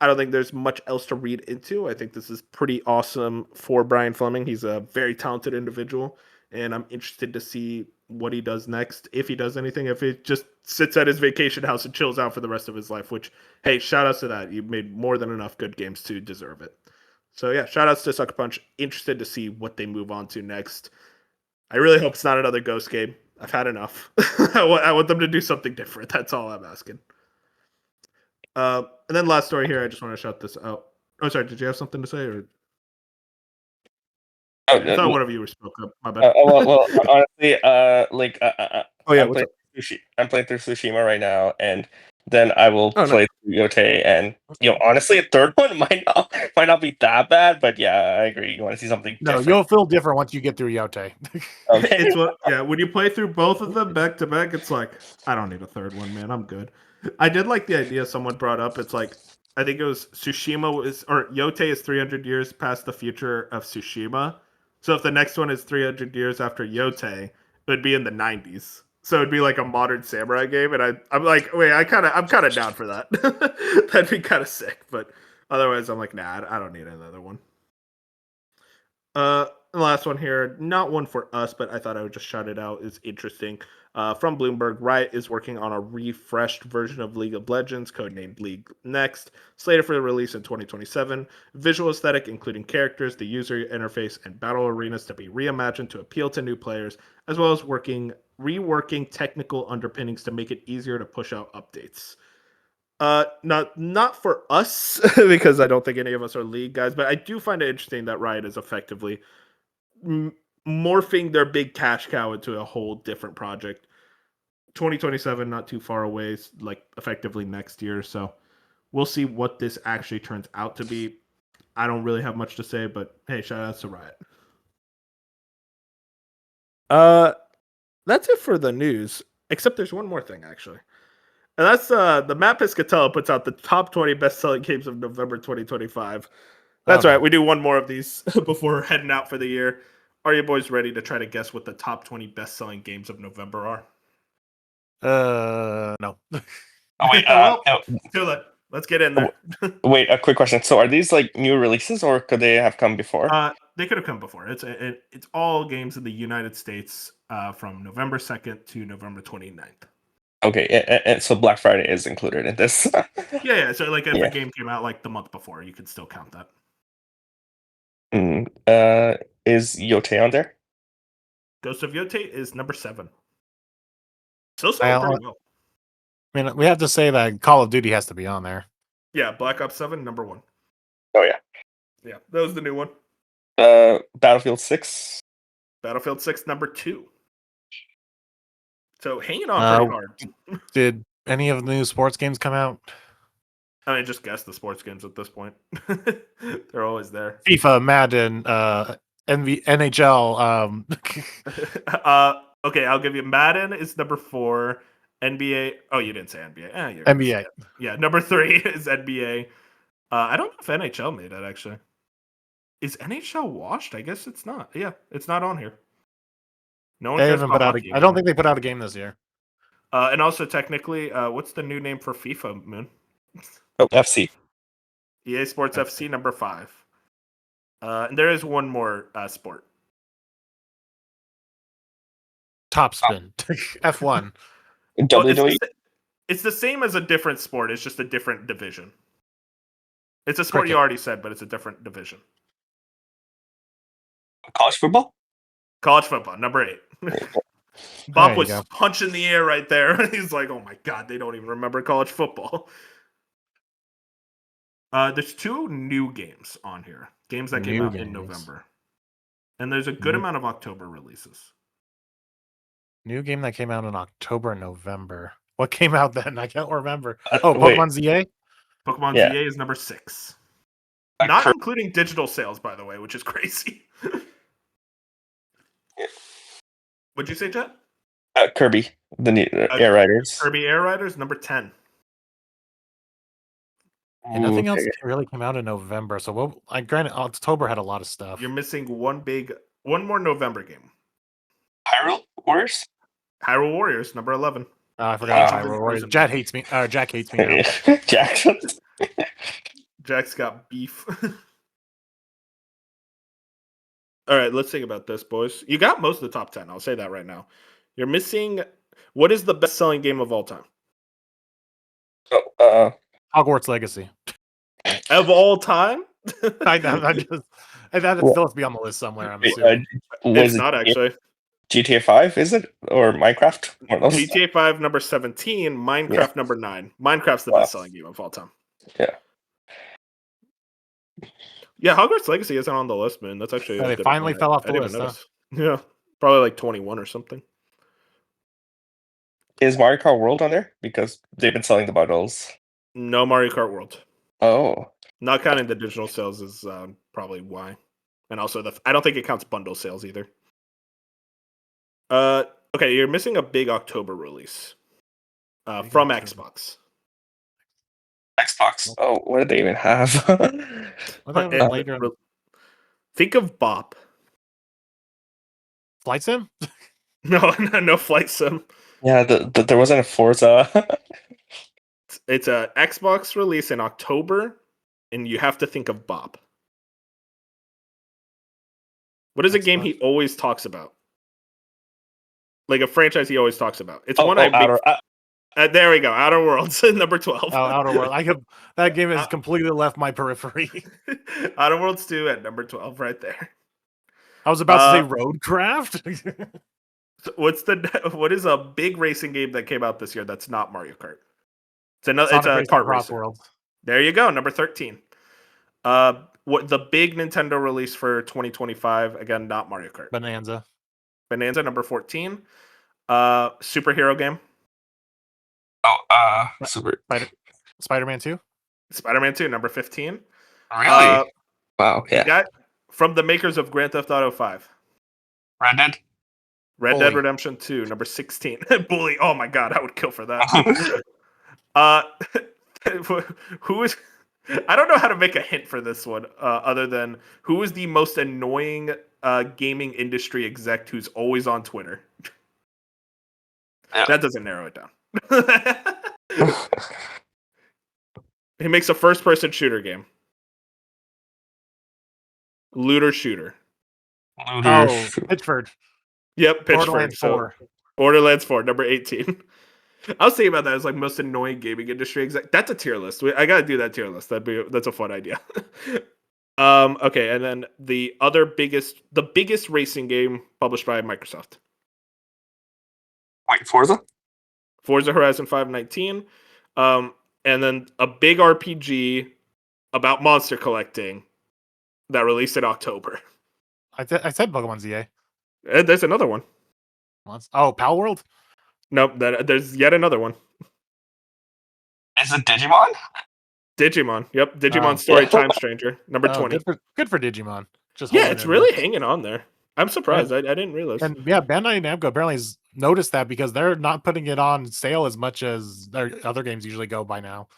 I don't think there's much else to read into. I think this is pretty awesome for Brian Fleming. He's a very talented individual, and I'm interested to see what he does next, if he does anything, if he just sits at his vacation house and chills out for the rest of his life, which, hey, shout outs to that. You made more than enough good games to deserve it. So yeah, shout outs to Sucker Punch. Interested to see what they move on to next. I really hope it's not another Ghost game. I've had enough. I want them to do something different. That's all I'm asking. And then last story here, I just want to shout this out. Oh, sorry, did you have something to say? Or I thought one of you spoke up. My bad. Honestly, Oh yeah, what's up? I'm playing through Tsushima right now, and then I will Oh, no. play through Yote, and honestly, a third one might not be that bad, but yeah, I agree. You want to see something No, different. you'll feel different once you get through Yote. Okay. It's what, yeah. When you play through both of them back to back, it's like I don't need a third one, man. I'm good. I did like the idea someone brought up. It's like I think it was Tsushima was or Yote is 300 years past the future of Tsushima. So if the next one is 300 years after Yote, it would be in the 90s. So it'd be like a modern samurai game, and I'm like, wait, I'm kind of down for that. That'd be kind of sick. But otherwise, I'm like, nah, I don't need another one. The last one here, not one for us, but I thought I would just shout it out. It's interesting. From Bloomberg, Riot is working on a refreshed version of League of Legends, codenamed League Next, slated for release in 2027. Visual aesthetic, including characters, the user interface, and battle arenas to be reimagined to appeal to new players, as well as reworking technical underpinnings to make it easier to push out updates. Not for us because I don't think any of us are League guys, but I do find it interesting that Riot is effectively morphing their big cash cow into a whole different project. 2027, not too far away, like effectively next year. So we'll see what this actually turns out to be. I don't really have much to say, but hey, shout out to Riot. That's it for the news. Except there's one more thing actually, and that's the Matt Piscatella puts out the top 20 best-selling games of November 2025. That's right. We do one more of these before heading out for the year. Are you boys ready to try to guess what the top 20 best-selling games of November are? No. Oh, wait, Well, too late. Let's get in there. wait, a quick question. So are these like new releases or could they have come before? They could have come before. It's all games in the United States from November 2nd to November 29th. Okay, and so Black Friday is included in this. Yeah. So like if Yeah. a game came out like the month before, you could still count that. Is Yote on there? Ghost of Yote is number 7. Still selling pretty well. I mean, we have to say that Call of Duty has to be on there. Yeah, Black Ops 7, number 1. Oh yeah. Yeah, that was the new one. Battlefield 6. Battlefield 6, number 2. So hanging on pretty hard. Did any of the new sports games come out? I mean, just guess the sports games at this point. They're always there. FIFA, Madden, NHL. Okay, I'll give you Madden is number 4. NBA. Oh, you didn't say NBA. NBA. Yeah, number 3 is NBA. I don't know if NHL made it actually. Is NHL washed? I guess it's not. Yeah, it's not on here. No one They cares haven't about put out. hockey I don't think they put out a game this year. and also technically, what's the new name for FIFA, Moon? Oh, FC. EA Sports FC number 5. And there is one more sport. Top Spin. F1. WWE. It's the same as a different sport. It's just a different division. It's a sport Cricket. you already said, but it's a different division. College football? College football, number 8. Bob was punching the air right there. He's like, oh my God, they don't even remember college football. There's 2 new games on here. Games that came out in November. And there's a good amount of October releases. New game that came out in October and November. What came out then? I can't remember. Wait. Pokemon ZA? Pokemon ZA is number 6. Not including digital sales, by the way, which is crazy. What'd you say, Jet? Kirby, the new Air Riders. Kirby Air Riders, number 10. And nothing else really came out in November. So, granted, October had a lot of stuff. You're missing one more November game. Hyrule Warriors? Hyrule Warriors, number 11. I forgot Hyrule Warriors. Jack hates me. Jack hates me now. Jack's got beef. All right, let's think about this, boys. You got most of the top 10. I'll say that right now. You're missing. What is the best-selling game of all time? Hogwarts Legacy. Of all time? I still has to be on the list somewhere. I'm assuming. It's not actually. GTA 5, is it? Or Minecraft? GTA 5, number 17. Minecraft, number 9. Minecraft's the best-selling game of all time. Yeah. Yeah, Hogwarts Legacy isn't on the list, man. That's actually. They finally fell off the list. Huh? Yeah, probably like 21 or something. Is Mario Kart World on there? Because they've been selling the bundles. No Mario Kart World. Oh. Not counting the digital sales is probably why. And also, I don't think it counts bundle sales either. Okay, you're missing a big October release from Xbox. Xbox. Oh, what did they even have? Think of Bop. Flight Sim? No Flight Sim. Yeah, there wasn't a Forza. It's a Xbox release in October, and you have to think of Bop. What is a game he always talks about? Like a franchise he always talks about. It's there we go. Outer Worlds, number 12. Oh, Outer Worlds. That game has completely left my periphery. Outer Worlds 2 at number 12, right there. I was about to say Roadcraft. What is a big racing game that came out this year that's not Mario Kart? It's a kart racer. World. There you go, number 13. What the big Nintendo release for 2025? Again, not Mario Kart. Bonanza. Bonanza number 14. Superhero game. Oh, super. Spider-Man 2. Spider-Man 2 number 15. Really? Wow. The Yeah. guy from the makers of Grand Theft Auto 5. Red Dead. Red Bully. Dead Redemption 2 number 16. Bully. Oh my god, I would kill for that. uh who is I don't know how to make a hint for this one, other than who is the most annoying gaming industry exec who's always on Twitter? Yeah. That doesn't narrow it down. He makes a first-person shooter game. Looter shooter. Oh, Pitchford. Yep, Pitchford. Borderlands So 4. Borderlands 4, number 18. I was thinking about that as like most annoying gaming industry exec. That's a tier list. I gotta do that tier list. That's a fun idea. Okay, and then the biggest racing game published by Microsoft. Wait, Forza? Forza Horizon 519. And then a big RPG about monster collecting that released in October. I said Pokemon ZA And there's another one. once. Oh, Pal World. Nope, there's yet another one. Is it Digimon? Digimon. Yep, Digimon Oh. Story Yeah. Time Stranger, number Oh, 20. good for Digimon. Just Yeah, holding it's in really there. hanging on there. I'm surprised. I didn't realize. And yeah, Bandai Namco apparently has noticed that because they're not putting it on sale as much as their other games usually go by now.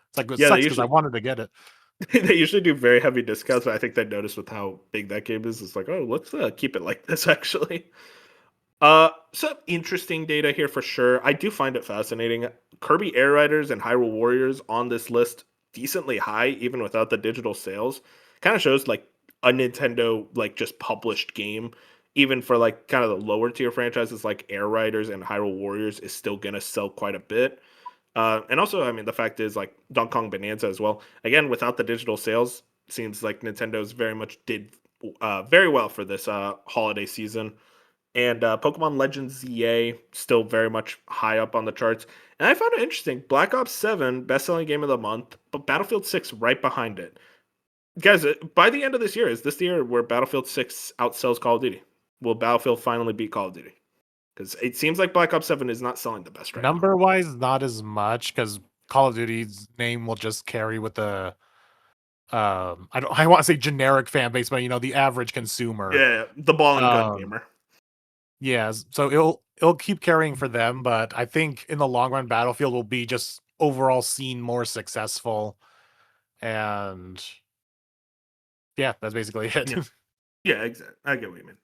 It's like, it Yeah, sucks because I wanted to get it. They usually do very heavy discounts, but I think they noticed with how big that game is. It's like, oh, let's keep it like this. Actually, some interesting data here for sure. I do find it fascinating. Kirby Air Riders and Hyrule Warriors on this list decently high, even without the digital sales. Kind of shows like a Nintendo like just published game, even for like kind of the lower tier franchises like Air Riders and Hyrule Warriors is still gonna sell quite a bit. And also, I mean, the fact is like Donkey Kong Bonanza as well. Again, without the digital sales, seems like Nintendo's very much did very well for this holiday season. And Pokemon Legends ZA still very much high up on the charts. And I found it interesting. Black Ops 7, best-selling game of the month, but Battlefield 6 right behind it. Guys, by the end of this year, is this the year where Battlefield 6 outsells Call of Duty? Will Battlefield finally beat Call of Duty? Because it seems like Black Ops 7 is not selling the best right now. Number wise, not as much because Call of Duty's name will just carry with the I want to say generic fan base, but the average consumer. Yeah, the ball and gun Um, gamer. Yeah, so it'll keep carrying for them, but I think in the long run, Battlefield will be just overall seen more successful, and yeah, that's basically it. Yeah. Yeah, exactly. I get what you mean.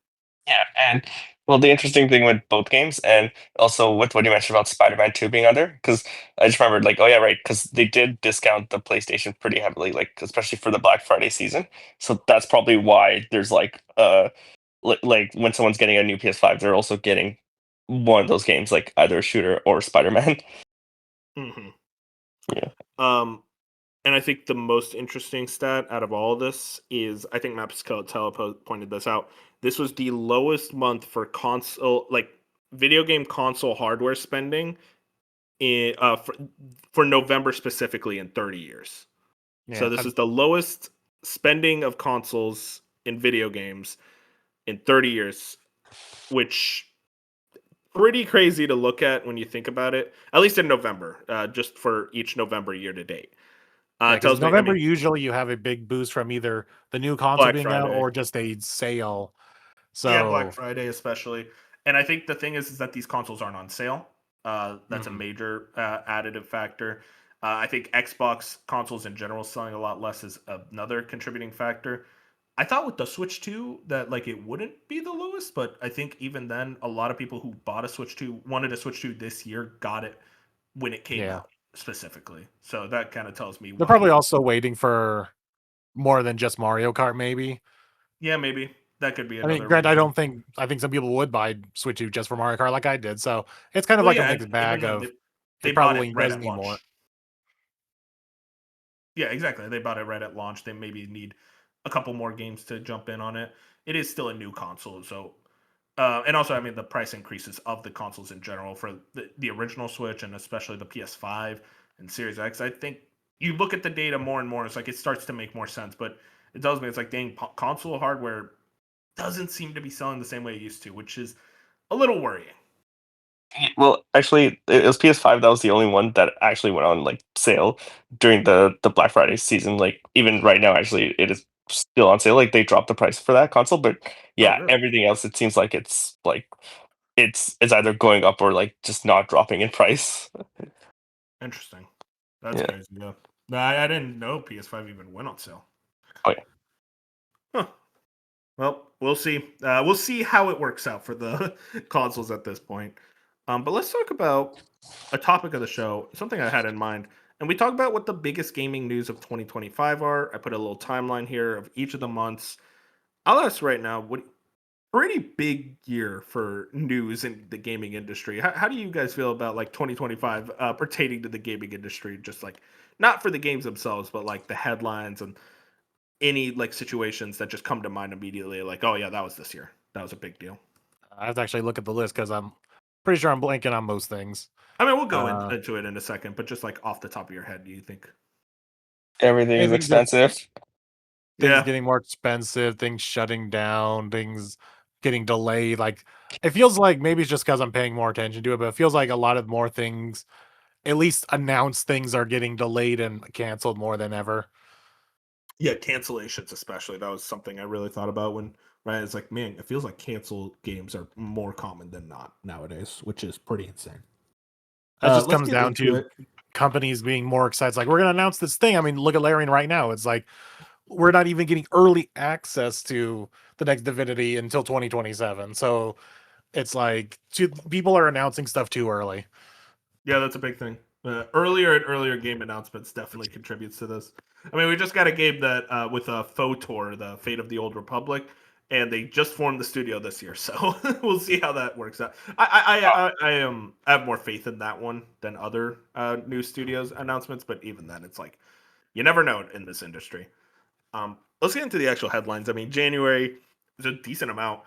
Yeah, and well, the interesting thing with both games, and also with what you mentioned about Spider-Man 2 being under, because I just remembered, like, oh yeah, right, because they did discount the PlayStation pretty heavily, like especially for the Black Friday season. So that's probably why there's like when someone's getting a new PS5, they're also getting one of those games, like either a shooter or Spider-Man. Mm-hmm. Yeah. And I think the most interesting stat out of all of this is I think Maps pointed this out. This was the lowest month for console, like video game console hardware spending in for November specifically in 30 years. So Yeah, this is the lowest spending of consoles in video games in 30 years, which pretty crazy to look at when you think about it. At least in November, just for each November year to date. because Tells me, November usually you have a big boost from either the new console Black being out Friday. or just a sale. Yeah, Black So Friday especially. And I think the thing is that these consoles aren't on sale. That's a Mhm. major additive factor. I think Xbox consoles in general selling a lot less is another contributing factor. I thought with the Switch 2 that like it wouldn't be the lowest, but I think even then a lot of people who bought a Switch 2 wanted a Switch 2 this year got it when it came Yeah. out specifically. So that kind of tells me they're why. probably also waiting for more than just Mario Kart, maybe. Yeah, maybe that could be I mean, another Grant, reason. I think some people would buy Switch 2 just for Mario Kart like I did. So it's kind of Well, like a yeah, mixed even bag then of they it bought it probably right does at need more. launch. Yeah, exactly. They bought it right at launch. They maybe need a couple more games to jump in on it. It is still a new console, so and also, I mean, the price increases of the consoles in general for the original Switch and especially the PS5 and Series X. I think you look at the data more and more, it's like it starts to make more sense. But it tells me it's like, dang, console hardware doesn't seem to be selling the same way it used to, which is a little worrying. Well, actually, it was PS5 that was the only one that actually went on like sale during the Black Friday season. Like even right now, actually, it is still on sale. Like they dropped the price for that console, but Oh, yeah, really? everything else it seems like it's either going up or like just not dropping in price. Interesting. That's Yeah. crazy. Yeah. No, I didn't know PS5 even went on sale. Oh yeah. Huh. Well, we'll see. We'll see how it works out for the consoles at this point. But let's talk about a topic of the show, something I had in mind. And we talked about what the biggest gaming news of 2025 are. I put a little timeline here of each of the months. I'll ask right now, what pretty big year for news in the gaming industry. How do you guys feel about like 2025 pertaining to the gaming industry? Just like not for the games themselves, but like the headlines and any like situations that just come to mind immediately. Like, oh yeah, that was this year. That was a big deal. I have to actually look at the list because I'm pretty sure I'm blanking on most things. I mean, we'll go Uh, into it in a second, but just like off the top of your head, do you think? Everything is Anything just expensive. things Yeah, getting more expensive, things shutting down, things getting delayed. Like it feels like maybe it's just because I'm paying more attention to it, but it feels like a lot of more things, at least announced things, are getting delayed and canceled more than ever. yeah, cancellations especially. That was something I really thought about when right. It's like, man, it feels like cancel games are more common than not nowadays, which is pretty insane. That just Let's comes get down into to it. companies being more excited. It's like we're gonna announce this thing. I mean, look at Larian right now. It's like we're not even getting early access to the next Divinity until 2027. So it's like people are announcing stuff too early. Yeah, that's a big thing. Earlier and earlier game announcements definitely contributes to this. I mean, we just got a game that with a FOTOR, the Fate of the Old Republic, and they just formed the studio this year, so we'll see how that works out. I have more faith in that one than other new studios announcements, but even then, it's like you never know in this industry. Let's get into the actual headlines. I mean, January is a decent amount.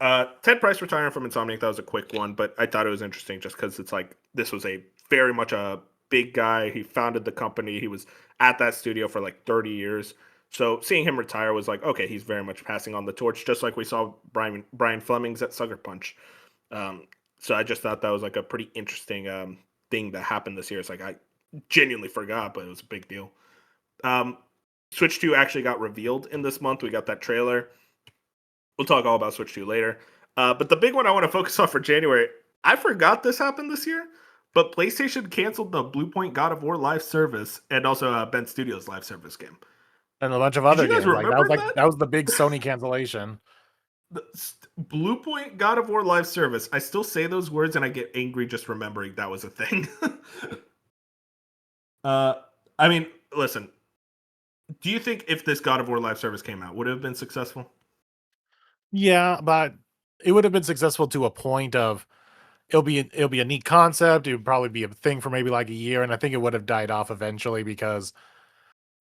Ted Price retiring from Insomniac, that was a quick one, but I thought it was interesting just because it's like this was a very much a big guy. He founded the company. He was at that studio for like 30 years. So seeing him retire was like, okay, he's very much passing on the torch, just like we saw Brian Fleming's at Sucker Punch. Um, so I just thought that was like a pretty interesting thing that happened this year. It's like I genuinely forgot, but it was a big deal. Um, Switch 2 actually got revealed in this month. We got that trailer. We'll talk all about Switch 2 later. But the big one I want to focus on for January, I forgot this happened this year, but PlayStation canceled the Bluepoint God of War live service and also Ben Studios live service game. And a bunch of Did other you guys games. remember that? That was the big Sony cancellation. The Bluepoint God of War live service. I still say those words and I get angry just remembering that was a thing. uh, I mean, listen. Do you think if this God of War live service came out, would it have been successful? Yeah, but it would have been successful to a point of it'll be a neat concept. It would probably be a thing for maybe like a year, and I think it would have died off eventually because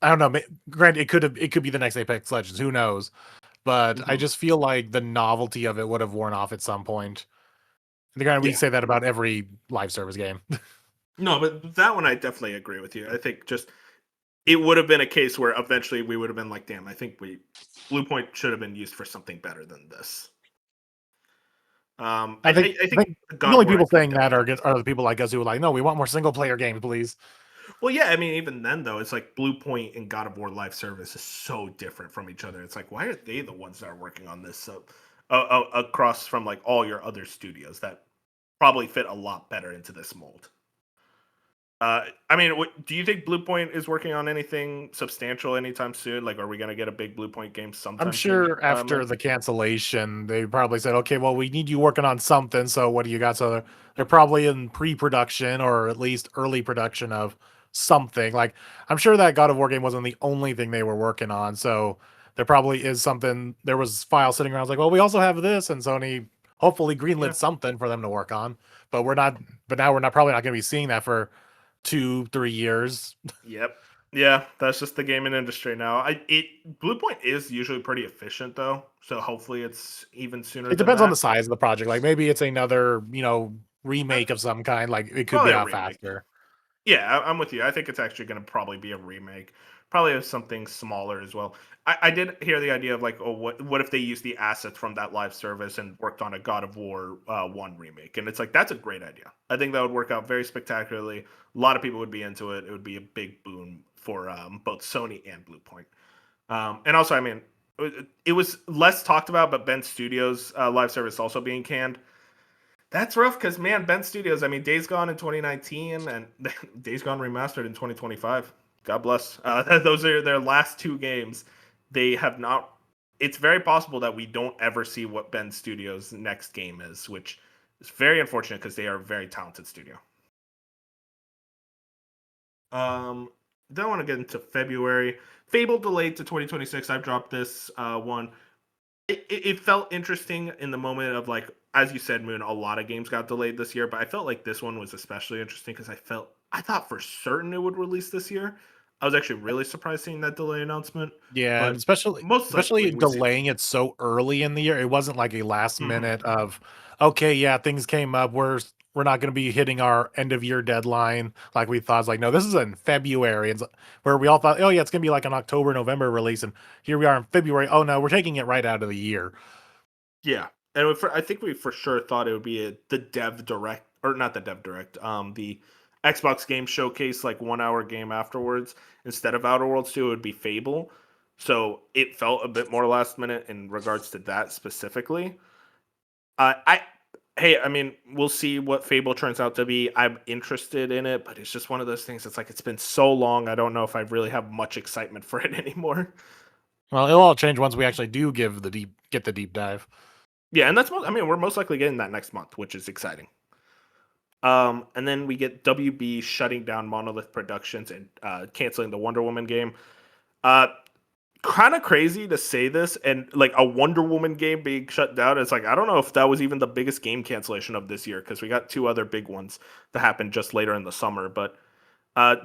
I don't know. Granted, it could be the next Apex Legends. Who knows? But I Mhm. just feel like the novelty of it would have worn off at some point. And granted, we Yeah. say that about every live service game. No, but that one I definitely agree with you. I think just it would have been a case where eventually we would have been like, damn, I think Blue Point should have been used for something better than this. I I think think the God of only War I people could saying that definitely. are the people like us who are like, no, we want more single player games, please. Well, yeah, I mean, even then though, it's like Blue Point and God of War Live Service is so different from each other. It's like, why are they the ones that are working on this? So, across from like all your other studios that probably fit a lot better into this mold. I mean, do you think Blue Point is working on anything substantial anytime soon? Like, are we gonna get a big Blue Point game I'm sometime soon? sure after Mike? the cancellation, they probably said, okay, well, we need you working on something. So what do you got? So they're probably in pre-production or at least early production of something. Like I'm sure that God of War game wasn't the only thing they were working on. So there probably is something. There was files sitting around. I was like, well, we also have this, and Sony hopefully greenlit Yeah. something for them to work on. But we're not. But now we're not probably not going to be seeing that for 2-3 years. Yep. Yeah, that's just the gaming industry now. Blue Point is usually pretty efficient though, so hopefully it's even sooner It than depends on that. the size of the project. Like maybe it's another, Uh, remake of some kind. Like it could be Probably a out remake. faster. Yeah, I'm with you. I think it's actually going to probably be a remake, probably of something smaller as well. I did hear the idea of like, oh, what if they used the assets from that live service and worked on a God of War 1 remake? And it's like that's a great idea. I think that would work out very spectacularly. A lot of people would be into it. It would be a big boon for both Sony and Bluepoint. And also, I mean, it was less talked about, but Ben Studios live service also being canned. That's rough because man, Ben Studios. I mean, Days Gone in 2019 and Days Gone remastered in 2025. God bless. Those are their last two games. They have not. It's very possible that we don't ever see what Ben Studios' next game is, which is very unfortunate because they are a very talented studio. Then I want to get into February. Fable delayed to 2026. I've dropped this one. It felt interesting in the moment of like, as you said, Moon, a lot of games got delayed this year, but I felt like this one was especially interesting because I thought for certain it would release this year. I was actually really surprised seeing that delay announcement. Yeah, and But especially most likely we see. delaying it so early in the year. It wasn't like a last Mhm. minute of, okay, yeah, things came up. We're not going to be hitting our end of year deadline like we thought. It's like, no, this is in February. It's where we all thought, oh yeah, it's going to be like an October, November release, and here we are in February. Oh no, we're taking it right out of the year. Yeah, and I think we for sure thought it would be the Dev Direct, or not the Dev Direct, the Xbox Game Showcase, like 1 hour game afterwards. Instead of Outer Worlds 2, it would be Fable. So it felt a bit more last minute in regards to that specifically. I Hey, I mean, we'll see what Fable turns out to be. I'm interested in it, but it's just one of those things. It's like it's been so long. I don't know if I really have much excitement for it anymore. Well, it'll all change once we actually do get the deep dive. Yeah, and I mean, we're most likely getting that next month, which is exciting. And then we get WB shutting down Monolith Productions and canceling the Wonder Woman game. Uh, Kind of crazy to say this, and like a Wonder Woman game being shut down. It's like I don't know if that was even the biggest game cancellation of this year because we got two other big ones that happened just later in the summer. But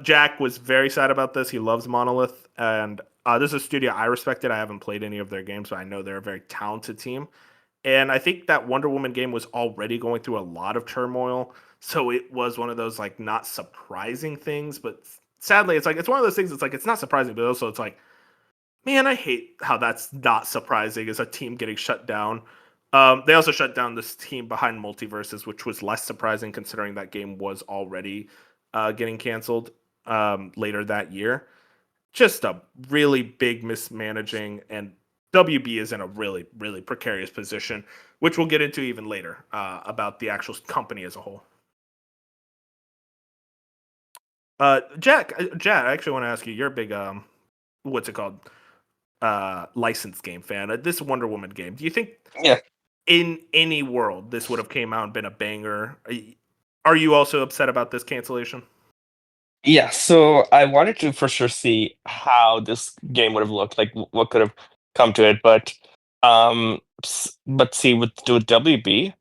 Jack was very sad about this. He loves Monolith, and this is a studio I respected. I haven't played any of their games, but I know they're a very talented team. And I think that Wonder Woman game was already going through a lot of turmoil. So it was one of those like not surprising things, but sadly, it's like it's one of those things. It's like it's not surprising, but also it's like, man, I hate how that's not surprising as a team getting shut down. They also shut down this team behind Multiverses, which was less surprising considering that game was already getting canceled later that year. Just a really big mismanaging, and WB is in a really, really precarious position, which we'll get into even later about the actual company as a whole. Jack, I actually want to ask you. You're a big what's it called? Licensed game fan. This Wonder Woman game. Do you think Yeah. in any world this would have came out and been a banger? Are you also upset about this cancellation? Yeah, so I wanted to for sure see how this game would have looked, like what could have come to it, but see with WB,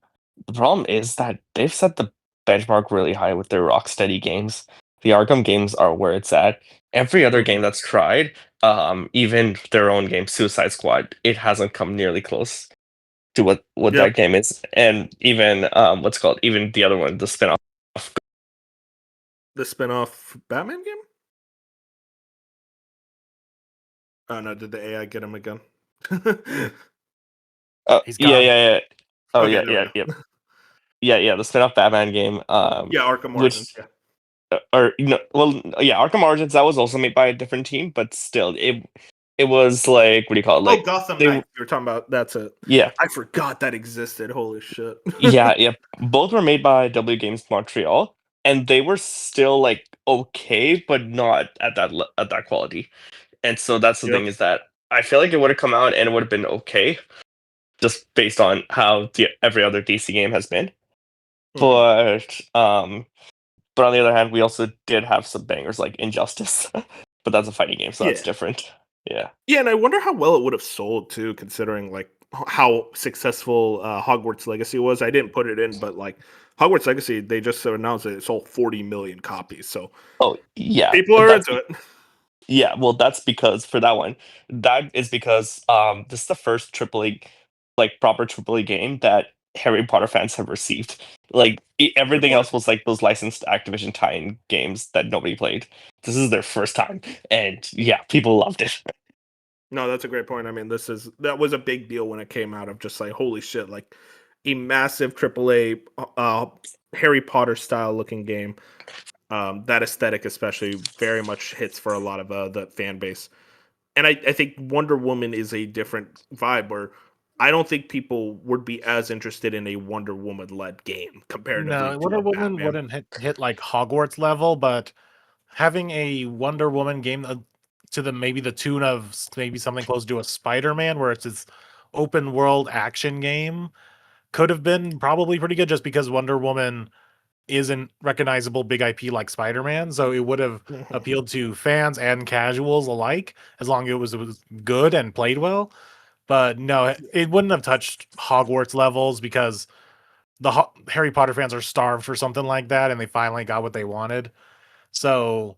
the problem is that they've set the benchmark really high with their Rocksteady games. The Arkham games are where it's at. Every other game that's tried, even their own game, Suicide Squad, it hasn't come nearly close to what Yep. that game is. And even what's it called, even the other one, the spin-off. The spin-off Batman game? Oh no, did the AI get him again? He's Yeah, gone. yeah, yeah. Oh Okay, yeah, there we yeah, go. yeah. Yeah, the spin-off Batman game, Yeah, Arkham Origins. which Yeah. or well, yeah, Arkham Origins that was also made by a different team, but still, it was like what do you call it? Oh, Like Gotham they, Knights. You were talking about. That's it. yeah, I forgot that existed. Holy shit. yeah. Both were made by W Games Montreal, and they were still like okay, but not at at that quality. And so that's the Yep. thing is that I feel like it would have come out and it would have been okay, just based on how every other DC game has been. Mhm. But on the other hand, we also did have some bangers like Injustice, but that's a fighting game, so that's Yeah. different. Yeah. Yeah, and I wonder how well it would have sold too, considering like how successful Hogwarts Legacy was. I didn't put it in, but like Hogwarts Legacy, they just announced that it sold 40 million copies, so Oh, yeah. people are into it. Yeah. Well, that's because for that one, that is because this is the first AAA, like proper AAA game that Harry Potter fans have received. Like everything else was like those licensed Activision tie-in games that nobody played. This is their first time, and yeah, people loved it. No, that's a great point. I mean, that was a big deal when it came out of just like holy shit, like a massive AAA Harry Potter style looking game. That aesthetic especially very much hits for a lot of the fan base. And I think Wonder Woman is a different vibe where I don't think people would be as interested in a Wonder Woman led game comparatively No, to Wonder a Woman Batman. wouldn't hit like Hogwarts level, but having a Wonder Woman game to the maybe the tune of maybe something close to a Spider-Man, where it's this open world action game, could have been probably pretty good just because Wonder Woman isn't recognizable big IP like Spider-Man, so it would have appealed to fans and casuals alike as long as it was good and played well. But no, it wouldn't have touched Hogwarts levels because Harry Potter fans are starved for something like that, and they finally got what they wanted. So,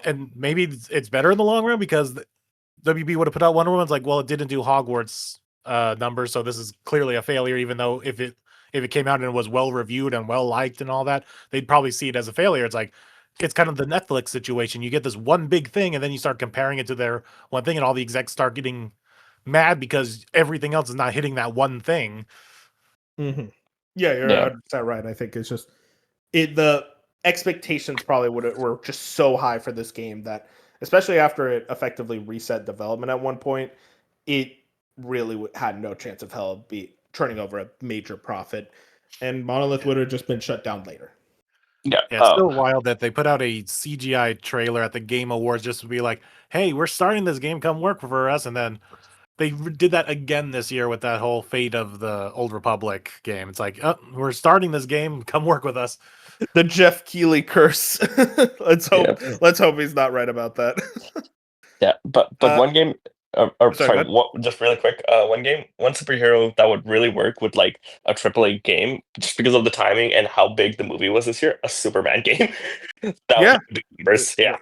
and maybe it's better in the long run because WB would have put out Wonder Woman's like, well, it didn't do Hogwarts numbers, so this is clearly a failure. Even though if it came out and it was well reviewed and well liked and all that, they'd probably see it as a failure. It's like it's kind of the Netflix situation. You get this one big thing, and then you start comparing it to their one thing, and all the execs start getting mad because everything else is not hitting that one thing. Mm-hmm. Yeah, you're Yeah. 100% right. I think it's just the expectations probably were just so high for this game that, especially after it effectively reset development at one point, it really had no chance of hell be turning over a major profit, and Monolith would have just been shut down later. Yeah. Yeah, it's still wild that they put out a CGI trailer at the Game Awards just to be like, "Hey, we're starting this game. Come work for us." And then they did that again this year with that whole Fate of the Old Republic game. It's like, oh, we're starting this game. Come work with us. The Jeff Keighley curse. Let's hope. Yeah. Let's hope he's not right about that. Yeah, but one game, sorry, go what, just really quick, one superhero that would really work with like a AAA game, just because of the timing and how big the movie was this year, a Superman game. That Yeah. would be numbers. Yeah,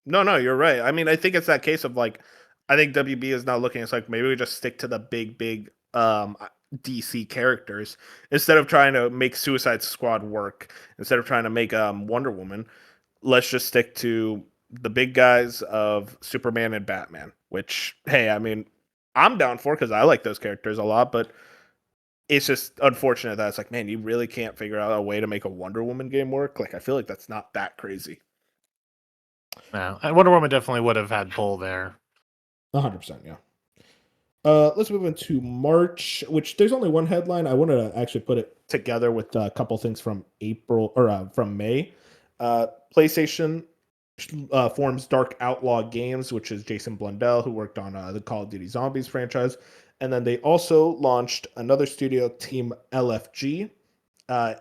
No, you're right. I mean, I think it's that case of like, I think WB is now looking. It's like maybe we just stick to the big DC characters instead of trying to make Suicide Squad work. Instead of trying to make Wonder Woman, let's just stick to the big guys of Superman and Batman. Which, hey, I mean, I'm down for because I like those characters a lot. But it's just unfortunate that it's like, man, you really can't figure out a way to make a Wonder Woman game work. Like, I feel like that's not that crazy. No, Wonder Woman definitely would have had pull there. 100%, yeah. Let's move into March, which there's only one headline. I wanted to actually put it together with a couple things from April or from May. PlayStation forms Dark Outlaw Games, which is Jason Blundell, who worked on the Call of Duty Zombies franchise. And then they also launched another studio, Team LFG,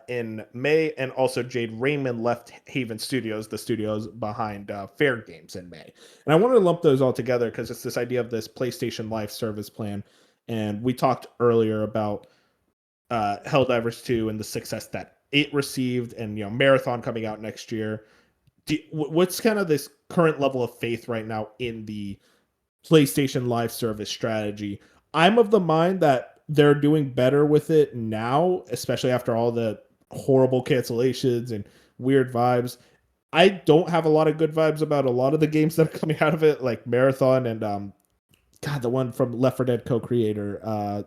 in May, and also Jade Raymond left Haven Studios, the studios behind Fair Games, in May. And I wanted to lump those all together because it's this idea of this PlayStation Live service plan. And we talked earlier about Helldivers 2 and the success that it received, and Marathon coming out next year. What's kind of this current level of faith right now in the PlayStation Live service strategy? I'm of the mind that they're doing better with it now, especially after all the horrible cancellations and weird vibes. I don't have a lot of good vibes about a lot of the games that are coming out of it, like Marathon and the one from Left 4 Dead co-creator,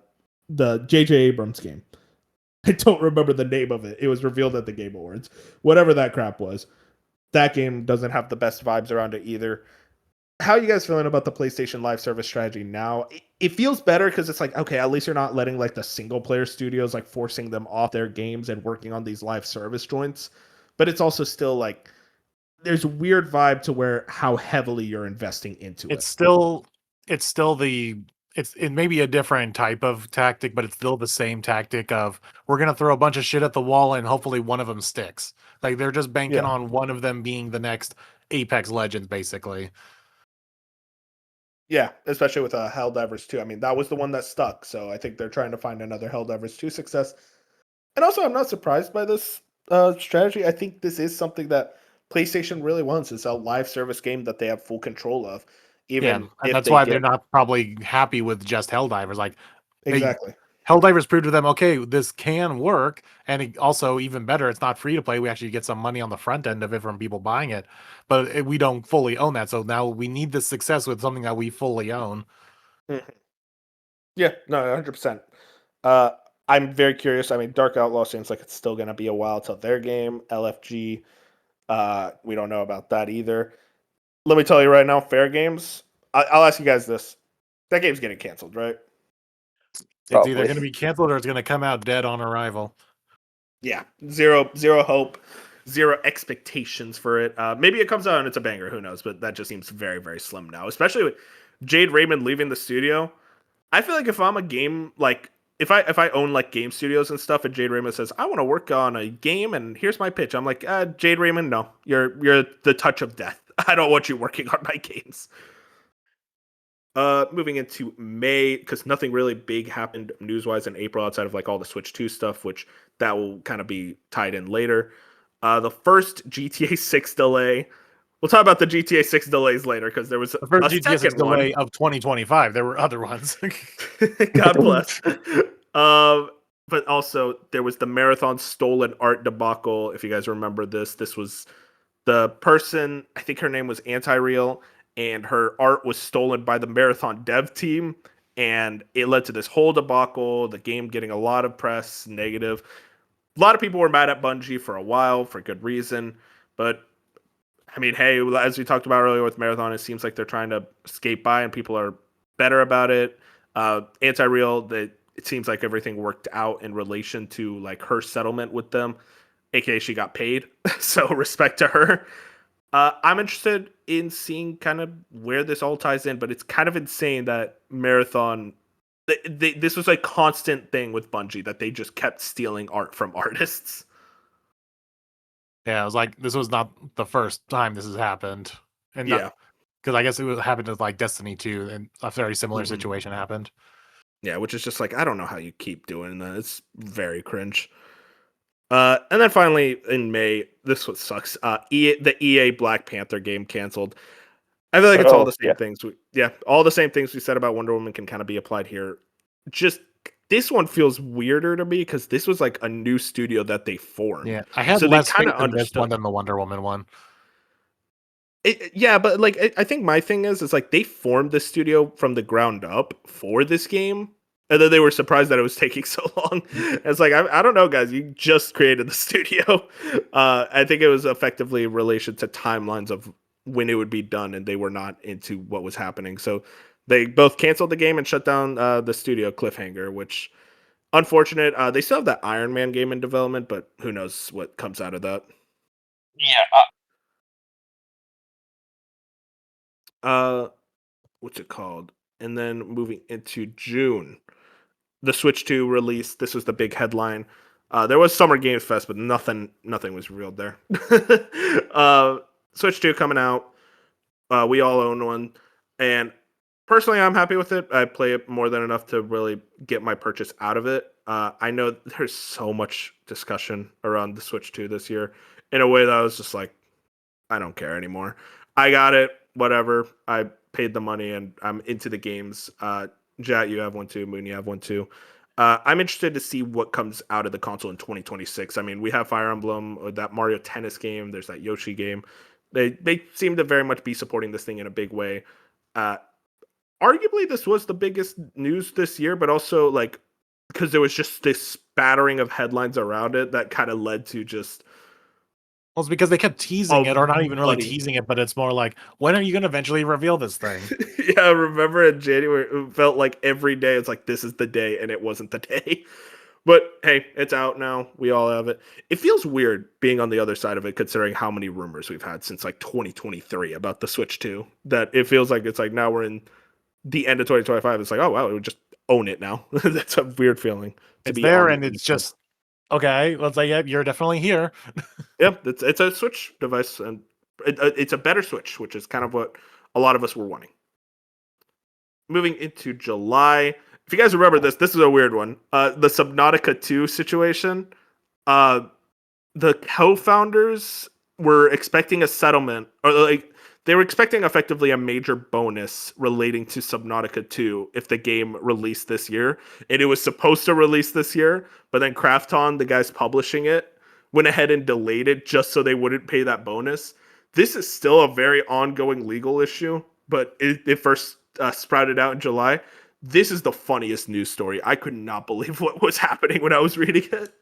the J.J. Abrams game. I don't remember the name of it. It was revealed at the Game Awards. Whatever that crap was. That game doesn't have the best vibes around it either. How are you guys feeling about the PlayStation Live service strategy now? It feels better because it's like, okay, at least you're not letting like the single player studios like forcing them off their games and working on these live service joints. But it's also still like there's a weird vibe to where how heavily you're investing into It's it. still it may be a different type of tactic, but it's still the same tactic of we're gonna throw a bunch of shit at the wall and hopefully one of them sticks. Like they're just banking on one of them being the next Apex Legends, basically. Yeah, especially with Helldivers 2. I mean, that was the one that stuck. So I think they're trying to find another Helldivers 2 success. And also, I'm not surprised by this strategy. I think this is something that PlayStation really wants. It's a live service game that they have full control of. Even And if that's they why get they're not probably happy with just Helldivers. Like exactly. Helldivers proved to them, okay, this can work, and also even better, it's not free to play. We actually get some money on the front end of it from people buying it, but we don't fully own that. So now we need this success with something that we fully own. Yeah, no, 100%. Uh, I'm very curious. I mean, Dark Outlaw seems like it's still going to be a while till their game. LFG, we don't know about that either. Let me tell you right now, Fair Games. I'll ask you guys this: that game's getting canceled, right? It's either Probably. going to be canceled or it's going to come out dead on arrival. Yeah, zero hope, zero expectations for it. Maybe it comes out and it's a banger. Who knows? But that just seems very, very slim now. Especially with Jade Raymond leaving the studio. I feel like if I'm a game like if I own like game studios and stuff, and Jade Raymond says I want to work on a game and here's my pitch, I'm like, Jade Raymond, no, you're the touch of death. I don't want you working on my games. Moving into May, because nothing really big happened news-wise in April outside of like all the Switch 2 stuff, which that will kind of be tied in later. The first GTA 6 delay. We'll talk about the GTA 6 delays later because there was The first a GTA 6 second one. delay of 2025. There were other ones. God bless. But also there was the marathon stolen art debacle. If you guys remember this was the person, I think her name was Anti-Real, and her art was stolen by the marathon dev team, and it led to this whole debacle, the game getting a lot of press, negative. A lot of people were mad at Bungie for a while for good reason, but I mean, hey, as we talked about earlier with Marathon, it seems like they're trying to skate by and people are better about it. Anti-Real, that it seems like everything worked out in relation to like her settlement with them, aka she got paid. So respect to her. I'm interested in seeing kind of where this all ties in, but it's kind of insane that Marathon. This was a constant thing with Bungie that they just kept stealing art from artists. Yeah, it was like this was not the first time this has happened, and Yeah. because I guess it happened with like Destiny 2, and a very similar Mhm. situation happened. Yeah, which is just like I don't know how you keep doing that. It's very cringe. And then finally in May, this what sucks. The EA Black Panther game canceled. I feel like it's all Oh, the same yeah. things. All the same things we said about Wonder Woman can kind of be applied here. Just this one feels weirder to me because this was like a new studio that they formed. Yeah, I had So they less kind faith of in this understood. one than the Wonder Woman one. Yeah, but like I think my thing is like they formed this studio from the ground up for this game, and then they were surprised that it was taking so long. It's like I don't know, guys. You just created the studio. I think it was effectively in relation to timelines of when it would be done, and they were not into what was happening. So they both canceled the game and shut down the studio cliffhanger, which unfortunate. They still have that Iron Man game in development, but who knows what comes out of that. Yeah. Uh, what's it called? And then moving into June, the Switch 2 release. This was the big headline. There was Summer Games Fest, but nothing was revealed there. uh, Switch 2 coming out. We all own one, and personally, I'm happy with it. I play it more than enough to really get my purchase out of it. I know there's so much discussion around the Switch 2 this year in a way that I was just like, I don't care anymore. I got it. Whatever. I paid the money and I'm into the games. Jat, you have one too. Moon, you have one too. I'm interested to see what comes out of the console in 2026. I mean, we have Fire Emblem, or that Mario Tennis game. There's that Yoshi game. They seem to very much be supporting this thing in a big way. Uh, Arguably, this was the biggest news this year, but also like because there was just this spattering of headlines around it that kind of led to just Well, it's because they kept teasing it, or not even really bloody. teasing it, but it's more like, when are you going to eventually reveal this thing? Yeah, I remember in January, it felt like every day it's like, this is the day, and it wasn't the day. But hey, it's out now. We all have it. It feels weird being on the other side of it, considering how many rumors we've had since like 2023 about the Switch 2. That it feels like it's like now we're in the end of 2025. It's like, oh, wow, we would just own it now. That's a weird feeling to It's be there, on the and other it's side. just, okay, let's say, yeah, you're definitely here. Yep, it's a Switch device, and it's a better Switch, which is kind of what a lot of us were wanting. Moving into July, if you guys remember this, this is a weird one. The Subnautica 2 situation. Uh, the co-founders were expecting a settlement, or like they were expecting effectively a major bonus relating to Subnautica 2 if the game released this year. And it was supposed to release this year, but then Krafton, the guys publishing it, went ahead and delayed it just so they wouldn't pay that bonus. This is still a very ongoing legal issue, but it first sprouted out in July. This is the funniest news story. I could not believe what was happening when I was reading it.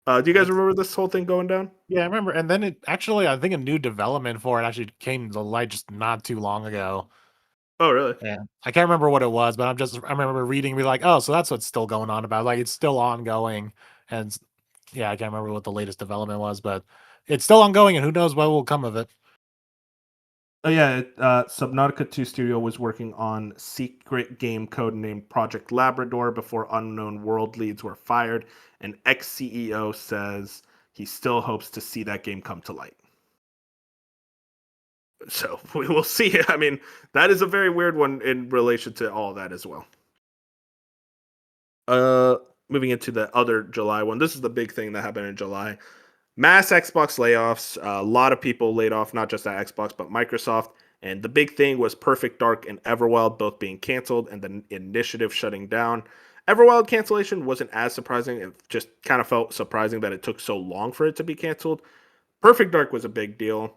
Do you guys remember this whole thing going down? Yeah, I remember. And then it actually, I think a new development for it actually came to light just not too long ago. Oh, really? Yeah, I can't remember what it was, but I remember reading, and be like, oh, so that's what's still going on about. Like, it's still ongoing, and yeah, I can't remember what the latest development was, but it's still ongoing, and who knows what will come of it. Oh yeah, Subnautica 2 Studio was working on secret game code named Project Labrador before Unknown World leads were fired. An ex-CEO says he still hopes to see that game come to light. So we will see. I mean, that is a very weird one in relation to all that as well. Moving into the other July one. This is the big thing that happened in July. Mass Xbox layoffs. A lot of people laid off, not just at Xbox, but Microsoft. And the big thing was Perfect Dark and Everwild both being canceled and the initiative shutting down. Everwild cancellation wasn't as surprising. It just kind of felt surprising that it took so long for it to be canceled. Perfect Dark was a big deal.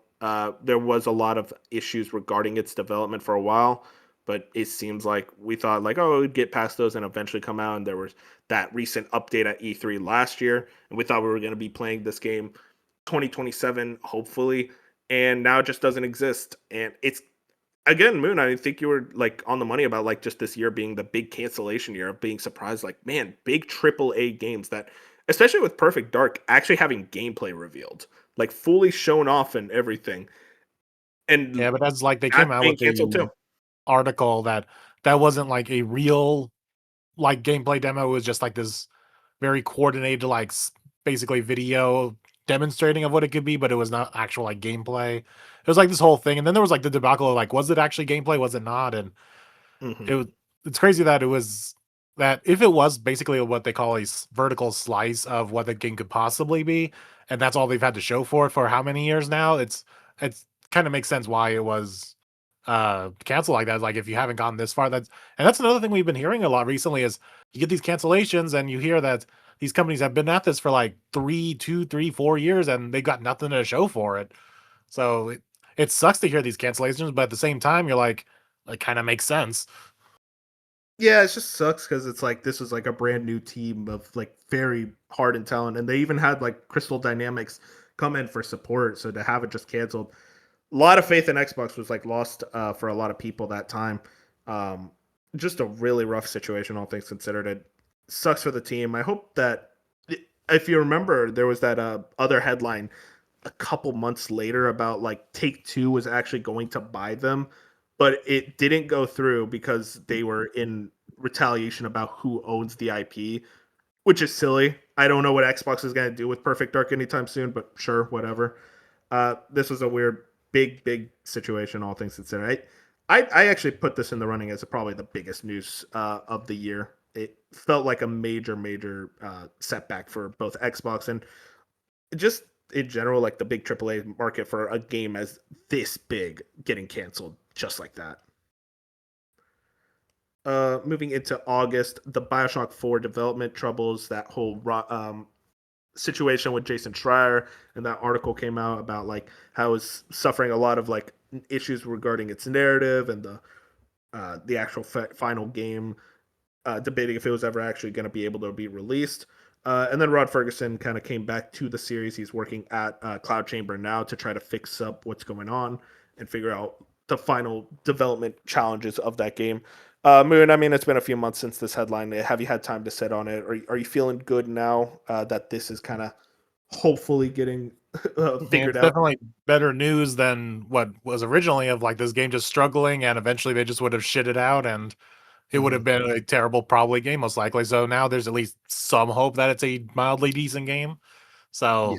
There was a lot of issues regarding its development for a while, but it seems like we thought like, oh, it would get past those and eventually come out. And there was that recent update at E3 last year, and we thought we were going to be playing this game 2027, hopefully, and now it just doesn't exist. And it's again, Moon, I think you were like on the money about like just this year being the big cancellation year of being surprised, like, man, big AAA games that, especially with Perfect Dark, actually having gameplay revealed, like fully shown off and everything. And Yeah, but that's like they that's came out being with canceled the too. article that wasn't like a real like gameplay demo. It was just like this very coordinated, like basically video demonstrating of what it could be, but it was not actual like gameplay. It was like this whole thing, and then there was like the debacle of like, was it actually gameplay? Was it not? And Mhm. it was it's crazy that it was that if it was basically what they call a vertical slice of what the game could possibly be, and that's all they've had to show for how many years now, it's kind of makes sense why it was canceled like that. Like if you haven't gotten this far, that's another thing we've been hearing a lot recently is you get these cancellations and you hear that these companies have been at this for like 4 years and they got nothing to show for it. So it sucks to hear these cancellations, but at the same time, you're like, it kind of makes sense. Yeah, it just sucks because it's like this was like a brand new team of like very hardened talent, and they even had like Crystal Dynamics come in for support. So to have it just canceled, a lot of faith in Xbox was like lost for a lot of people that time. Um, just a really rough situation, all things considered. It sucks for the team. I hope that if you remember, there was that other headline a couple months later about like Take Two was actually going to buy them, but it didn't go through because they were in retaliation about who owns the IP, which is silly. I don't know what Xbox is going to do with Perfect Dark anytime soon, but sure, whatever. This was a weird, big situation, all things considered. I actually put this in the running as probably the biggest news of the year. It felt like a major setback for both Xbox and just in general, like the big AAA market for a game as this big getting canceled just like that. Moving into August, the Bioshock 4 development troubles, that whole situation with Jason Schreier, and that article came out about like how it's suffering a lot of like issues regarding its narrative and the actual final game, debating if it was ever actually going to be able to be released. And then Rod Ferguson kind of came back to the series. He's working at Cloud Chamber now to try to fix up what's going on and figure out the final development challenges of that game. Moon, I mean, it's been a few months since this headline. Have you had time to sit on it? Are you feeling good now that this is kind of hopefully getting figured It's out? definitely better news than what was originally of like this game just struggling and eventually they just would have shit it out and it would have Mhm. been a terrible probably game most likely. So now there's at least some hope that it's a mildly decent game. So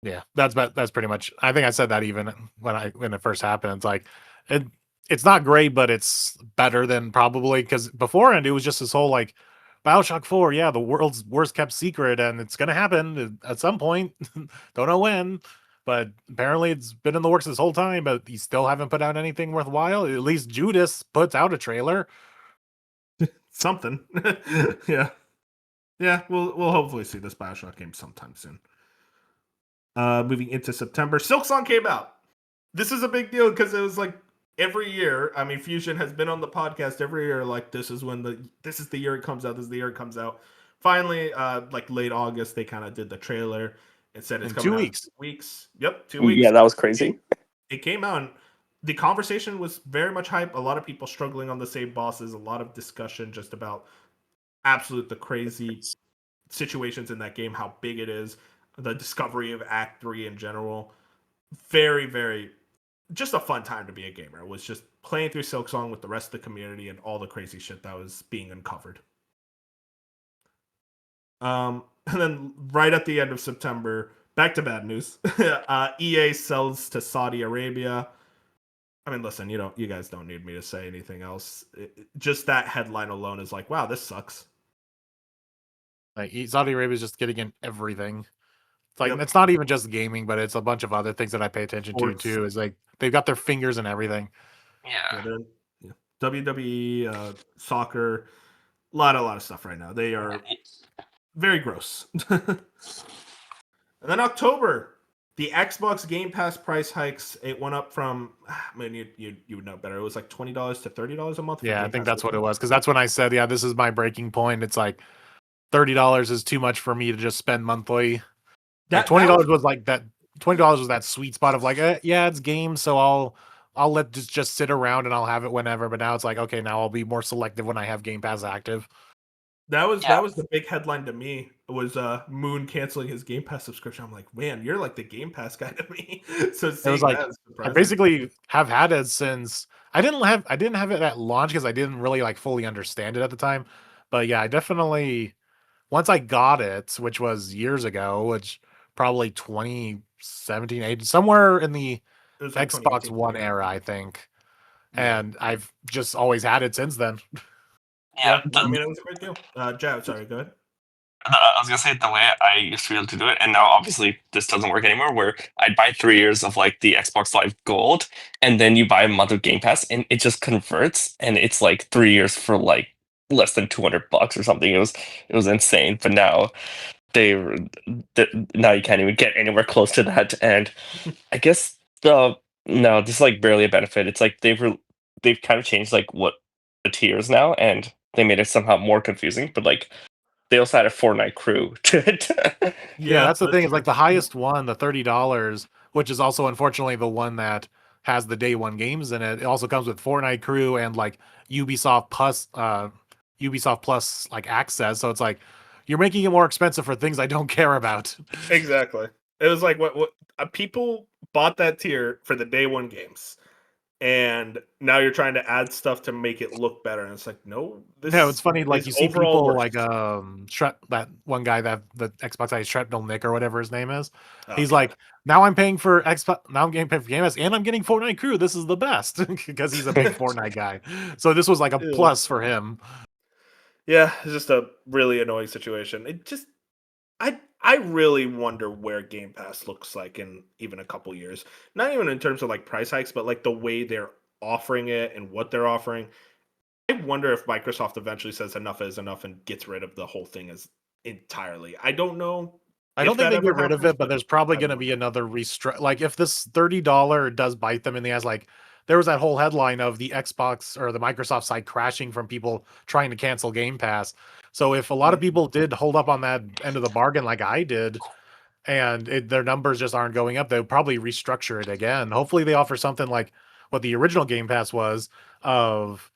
yeah, that's pretty much. I think I said that even when it first happened. It's like it it's not great, but it's better than probably because beforehand it was just this whole like Bioshock 4, yeah, the world's worst kept secret, and it's gonna happen at some point. Don't know when, but apparently it's been in the works this whole time, but you still haven't put out anything worthwhile. At least Judas puts out a trailer. Something. Yeah. Yeah, we'll hopefully see this Bioshock game sometime soon. Moving into September, Silksong came out. This is a big deal because it was like every year. I mean, Fusion has been on the podcast every year. Like this is the year it comes out. This is the year it comes out. Finally, like late August, they kind of did the trailer and said it's In coming 2 out weeks. in 2 weeks. Yep, 2 weeks. Yeah, that was crazy. It came out. And the conversation was very much hype. A lot of people struggling on the same bosses. A lot of discussion just about the crazy situations in that game, how big it is, the discovery of Act 3 in general. Very, very, just a fun time to be a gamer. It was just playing through Silksong with the rest of the community and all the crazy shit that was being uncovered. And then right at the end of September, back to bad news. EA sells to Saudi Arabia. I mean, listen, you guys don't need me to say anything else. Just that headline alone is like, wow, this sucks. Like Saudi Arabia is just getting in everything. It's like Yep. it's not even just gaming, but it's a bunch of other things that I pay attention Sports. to too. Is like they've got their fingers in everything. Yeah, WWE, soccer, a lot of stuff right now. They are very gross. And then October, the Xbox Game Pass price hikes. It went up from, I mean, you would know better. It was like $20 to $30 a month. For Yeah, I Game think Pass that's what it Ultimate. was because that's when I said, yeah, this is my breaking point. It's like $30 is too much for me to just spend monthly. Like $20 was like that. $20 was that sweet spot of like, yeah, it's games, so I'll let this just sit around and I'll have it whenever. But now it's like, okay, now I'll be more selective when I have Game Pass active. That was the big headline to me. Was Moon canceling his Game Pass subscription? I'm like, man, you're like the Game Pass guy to me. So It was like I basically have had it since I didn't have it at launch because I didn't really like fully understand it at the time. But yeah, I definitely once I got it, which was years ago, which probably 2017, 18, somewhere in the It was like Xbox 2018, One era, I think. Yeah. And I've just always had it since then. Yeah, I mean, it was a great deal. Jab, sorry, go ahead. I was gonna say the way I used to be able to do it, and now obviously this doesn't work anymore. Where I'd buy 3 years of like the Xbox Live Gold, and then you buy a month of Game Pass, and it just converts, and it's like 3 years for like less than $200 or something. It was insane. But now now you can't even get anywhere close to that, and I guess no, this is like barely a benefit. It's like they've kind of changed like what the tiers now, and they made it somehow more confusing. But like they also had a Fortnite crew to it. Yeah, that's the thing. Is true. like the highest one, the $30, which is also unfortunately the one that has the day one games in it. It also comes with Fortnite crew and like Ubisoft Plus like access. So it's like you're making it more expensive for things I don't care about. Exactly. It was like what people bought that tier for the day one games, and now you're trying to add stuff to make it look better, and it's like, no, this Yeah, it's funny. Like is you see overall people worse. like that one guy that the Xbox guy Shrapnel Nick or whatever his name is. Oh, He's God. like, now I'm paying for Xbox. Now I'm getting paid for Game Pass, and I'm getting Fortnite crew. This is the best because he's a big Fortnite guy. So this was like a Ew. plus for him. Yeah, it's just a really annoying situation. It just, I really wonder where Game Pass looks like in even a couple years. Not even in terms of like price hikes, but like the way they're offering it and what they're offering. I wonder if Microsoft eventually says enough is enough and gets rid of the whole thing as entirely. I don't know. I don't if think that they ever get rid of happens, it, but there's probably I going to wonder. be another like if this $30 does bite them in the ass, like there was that whole headline of the Xbox or the Microsoft side crashing from people trying to cancel Game Pass. So if a lot of people did hold up on that end of the bargain like I did, and their numbers just aren't going up, they'll probably restructure it again. Hopefully they offer something like what the original Game Pass was of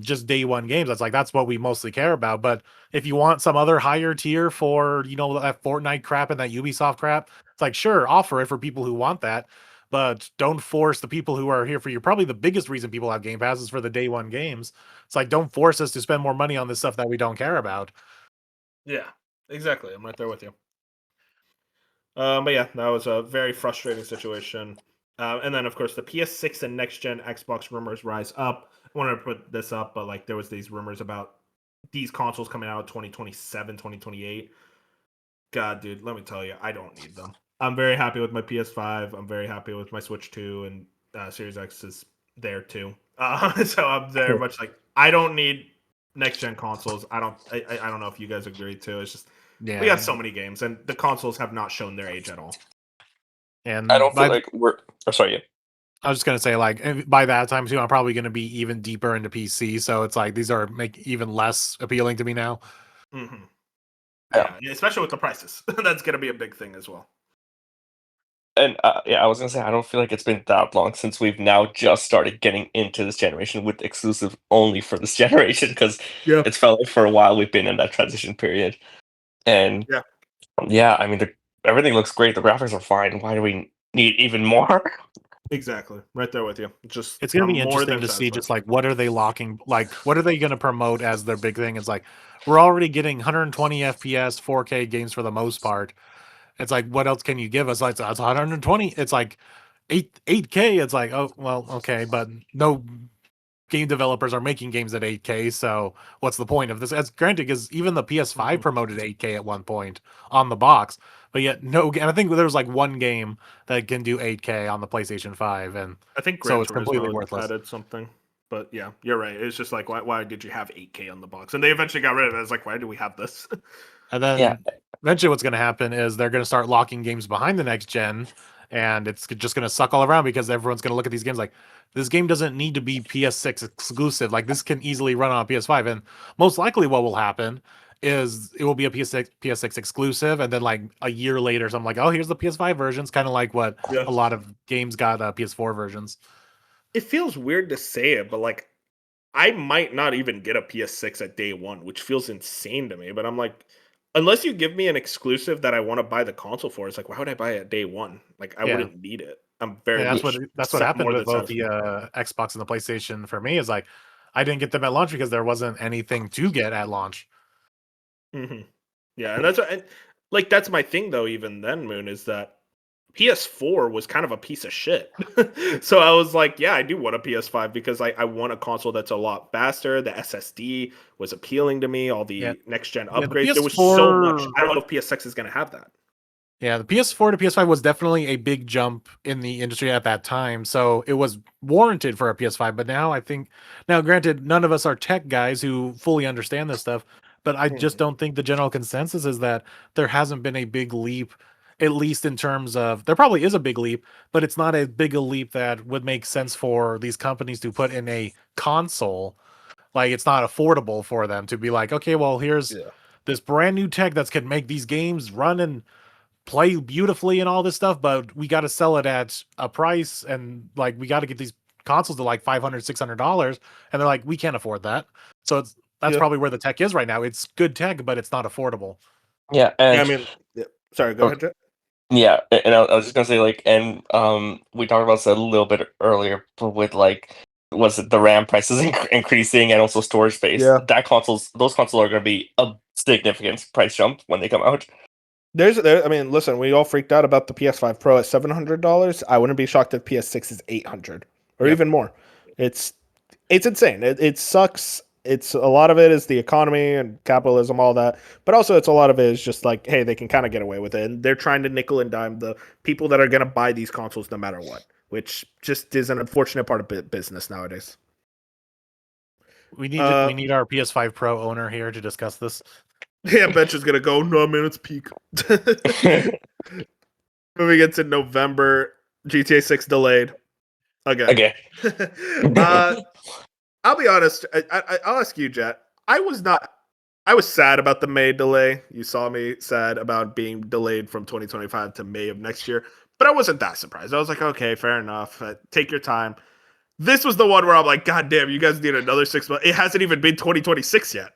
just day one games. That's what we mostly care about. But if you want some other higher tier for that Fortnite crap and that Ubisoft crap, it's like, sure, offer it for people who want that, but don't force the people who are here for you. Probably the biggest reason people have Game Pass is for the day one games. It's like, don't force us to spend more money on this stuff that we don't care about. Yeah, exactly. I'm right there with you. But yeah, that was a very frustrating situation. And then, of course, the PS6 and next gen Xbox rumors rise up. I wanted to put this up, but like there was these rumors about these consoles coming out 2027, 2028. God, dude, let me tell you, I don't need them. I'm very happy with my PS5. I'm very happy with my Switch 2, and Series X is there too. So I'm very much like I don't need next gen consoles. I don't know if you guys agree too. It's just we Yeah, got so many games, and the consoles have not shown their age at all. and I don't feel like we're. Oh, sorry. Yeah. I was just gonna say, like, by that time too, I'm probably gonna be even deeper into PC. So it's like these are make even less appealing to me now. Mm-hmm. Yeah. Yeah, especially with the prices. That's gonna be a big thing as well. And yeah, I was gonna say I don't feel like it's been that long since we've now just started getting into this generation with exclusive only for this generation because Yeah. it's felt like for a while we've been in that transition period. And Yeah. yeah, I mean everything looks great. The graphics are fine. Why do we need even more? Exactly. Right there with you. Just It's gonna I'm be more interesting than to see satisfied. just like what are they locking, like what are they gonna promote as their big thing? It's like we're already getting 120 FPS, 4K games for the most part. It's like what else can you give us? Like it's 120. It's like 8K. It's like oh well okay, but no game developers are making games at 8K. So what's the point of this? As granted, because even the PS5 Mhm. promoted 8K at one point on the box, but yet no. And I think there was like one game that can do 8K on the PlayStation 5, and I think so Gran it's completely Turismo worthless. added something. But yeah, you're right. It's just like why did you have 8K on the box? And they eventually got rid of it. It's like, why do we have this? And Yeah, then eventually, what's going to happen is they're going to start locking games behind the next gen, and it's just going to suck all around because everyone's going to look at these games like this game doesn't need to be PS6 exclusive. Like this can easily run on PS5, and most likely, what will happen is it will be a PS6 exclusive, and then like a year later, something like, oh, here's the PS5 versions, kind of like what Yeah. a lot of games got PS4 versions. It feels weird to say it, but like I might not even get a PS6 at day one, which feels insane to me. But I'm like, unless you give me an exclusive that I want to buy the console for, it's like, why would I buy it at day one? Like, I Yeah. wouldn't need it. I'm Yeah, very that's what happened more with than both satisfied. the Xbox and the PlayStation for me. Is like I didn't get them at launch because there wasn't anything to get at launch. Hmm. Yeah, and like that's my thing though. Even then, Moon is that PS4 was kind of a piece of shit. So I was like, yeah, I do want a PS5 because I want a console that's a lot faster. The SSD was appealing to me. All Yeah, the next gen yeah. The upgrades. There was so much. PS4, I don't know if PS6 is going to have that. yeah, the PS4 to PS5 was definitely a big jump in the industry at that time. So it was warranted for a PS5. But now I think, now granted, none of us are tech guys who fully understand this stuff. But I just Mhm. don't think the general consensus is that there hasn't been a big leap, at least in terms of there probably is a big leap, but it's not as big a leap that would make sense for these companies to put in a console. Like it's not affordable for them to be like, okay, well, here's Yeah. this brand new tech that's can make these games run and play beautifully and all this stuff, but we got to sell it at a price and like we got to get these consoles to like $500-$600, and they're like we can't afford that. So that's Yeah. probably where the tech is right now. It's good tech, but it's not affordable. yeah, Yeah. I and mean, yeah. Sorry. Go oh, ahead, Jet. yeah, and I was just gonna say like, and we talked about this a little bit earlier, but with like, was it the RAM prices increasing and also storage space? Yeah. Those consoles are gonna be a significant price jump when they come out. I mean, listen, we all freaked out about the PS5 Pro at $700. I wouldn't be shocked if PS6 is 800 or Yep. even more. It's it's insane. It sucks. It's a lot of it is the economy and capitalism, all that, but also it's a lot of it is just like, hey, they can kind of get away with it, and they're trying to nickel and dime the people that are going to buy these consoles no matter what, which just is an unfortunate part of business nowadays. We need our PS5 Pro owner here to discuss this. Yeah, Bench is gonna go. No, man, it's peak. Moving into November, GTA 6 delayed again. Okay. uh, I'll be honest. I'll ask you, Jet. I was not. I was sad about the May delay. You saw me sad about being delayed from 2025 to May of next year, but I wasn't that surprised. I was like, okay, fair enough. Take your time. This was the one where I'm like, God damn, you guys need another 6 months. It hasn't even been 2026 yet.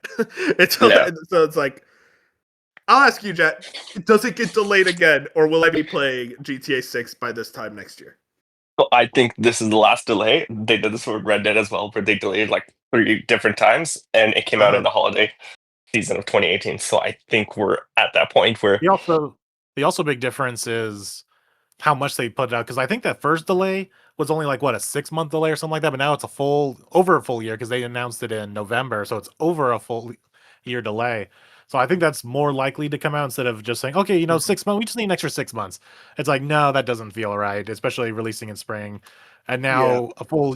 Yeah. So it's like, I'll ask you, Jet. Does it get delayed again, or will I be playing GTA 6 by this time next year? Well, I think this is the last delay. They did this for Red Dead as well, where they delayed like 3 different times, and it came out in Uh-huh. the holiday season of 2018. So I think we're at that point where The also big difference is how much they put it out, because I think that first delay was only like what, a 6 month delay or something like that, but now it's over a full year because they announced it in November, so it's over a full year delay. So I think that's more likely to come out instead of just saying, okay, 6 months, we just need an extra 6 months. It's like, no, that doesn't feel right, especially releasing in spring. And now a full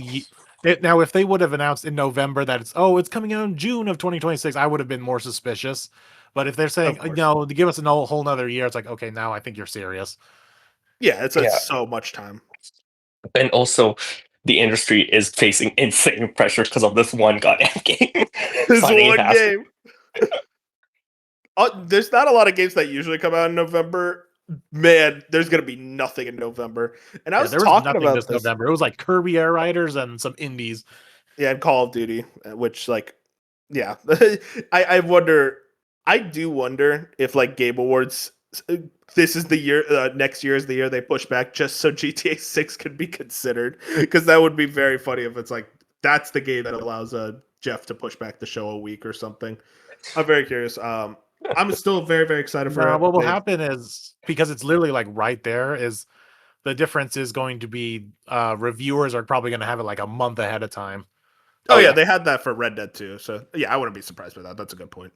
now if they would have announced in November that it's coming out in June of 2026, I would have been more suspicious. But if they're saying, no, to give us a whole nother year, it's like, okay, now I think you're serious. Yeah, it's so much time. And also, the industry is facing insane pressure because of this one goddamn game. This Signing one has- game. There's not a lot of games that usually come out in November. Man, there's gonna be nothing in November. And I was there was talking nothing about this this. November. It was like Kirby Air Riders and some indies. Yeah, and Call of Duty, which yeah, I wonder. I do wonder if Game Awards, this is the year. Next year is the year they push back just so GTA 6 could be considered, because that would be very funny if it's that's the game that allows Jeff to push back the show a week or something. I'm very curious. I'm still very, very excited for it. What will happen is, because it's literally right there, is the difference is going to be reviewers are probably going to have it a month ahead of time. Oh yeah, they had that for Red Dead too. So yeah, I wouldn't be surprised by that. That's a good point.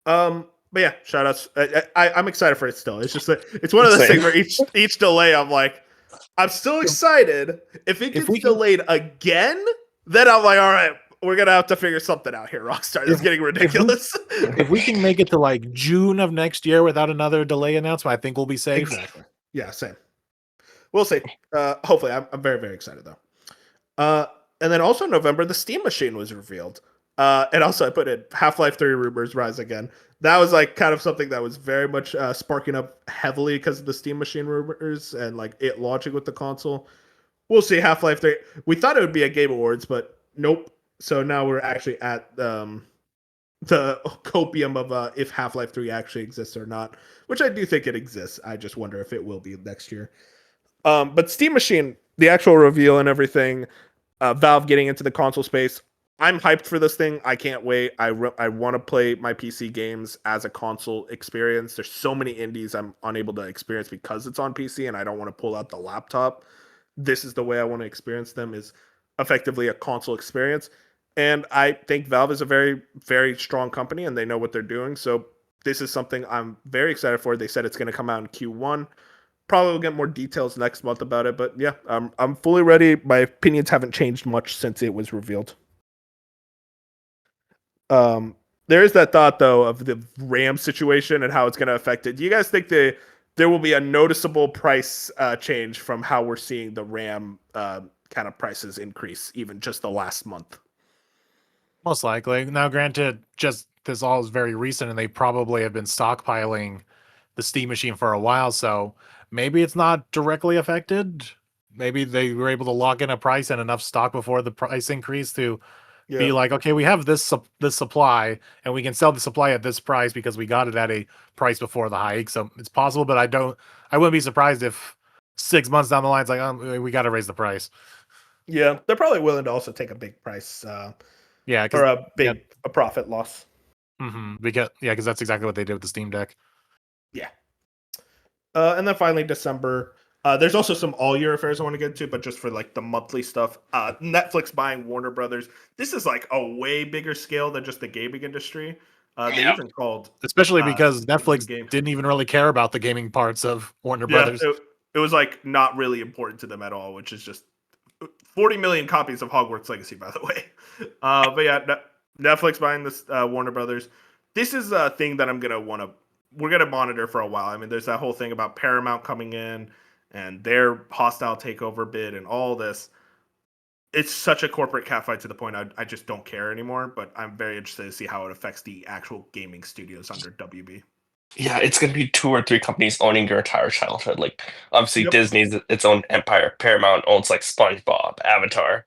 But yeah, shout outs. I'm excited for it still. It's just that it's one of those things where each delay, I'm still excited. If it gets delayed again, then I'm like, all right, we're gonna have to figure something out here, Rockstar. This is getting ridiculous. If we can make it to June of next year without another delay announcement, I think we'll be safe. Exactly. Yeah, same. We'll see. Hopefully, I'm very, very excited though. And then also in November, the Steam Machine was revealed. And also I put in Half-Life 3 rumors rise again. That was kind of something that was very much sparking up heavily because of the Steam Machine rumors and it launching with the console. We'll see. Half-Life 3. We thought it would be at Game Awards, but nope. So now we're actually at the copium of if Half-Life 3 actually exists or not, which I do think it exists. I just wonder if it will be next year. But Steam Machine, the actual reveal and everything, Valve getting into the console space. I'm hyped for this thing. I can't wait. I want to play my PC games as a console experience. There's so many indies I'm unable to experience because it's on PC and I don't want to pull out the laptop. This is the way I want to experience them, is effectively a console experience. And I think Valve is a very, very strong company and they know what they're doing. So this is something I'm very excited for. They said it's going to come out in Q1. Probably will get more details next month about it, but yeah, I'm fully ready. My opinions haven't changed much since it was revealed. There is that thought though of the RAM situation and how it's going to affect it. Do you guys think there will be a noticeable price change from how we're seeing the RAM kind of prices increase even just the last month? Most likely. Now, granted, just this all is very recent, and they probably have been stockpiling the Steam Machine for a while, so maybe it's not directly affected. Maybe they were able to lock in a price and enough stock before the price increase to be okay, we have this supply, and we can sell the supply at this price because we got it at a price before the hike. So it's possible, but I wouldn't be surprised if 6 months down the line, it's we got to raise the price. Yeah, they're probably willing to also take a big price. For a profit loss. Because that's exactly what they did with the Steam Deck. Yeah. And then finally, December. There's also some all-year affairs I want to get into, but just for the monthly stuff. Netflix buying Warner Brothers. This is a way bigger scale than just the gaming industry. They even called... Especially because Netflix didn't even really care about the gaming parts of Warner Brothers. It was not really important to them at all, which is just 40 million copies of Hogwarts Legacy, by the way. But yeah, Netflix buying this Warner Brothers. This is a thing that we're going to monitor for a while. I mean, there's that whole thing about Paramount coming in and their hostile takeover bid and all this. It's such a corporate catfight to the point I just don't care anymore, but I'm very interested to see how it affects the actual gaming studios under WB. Yeah, it's going to be 2 or 3 companies owning your entire childhood. Obviously, Disney's its own empire. Paramount owns SpongeBob, Avatar.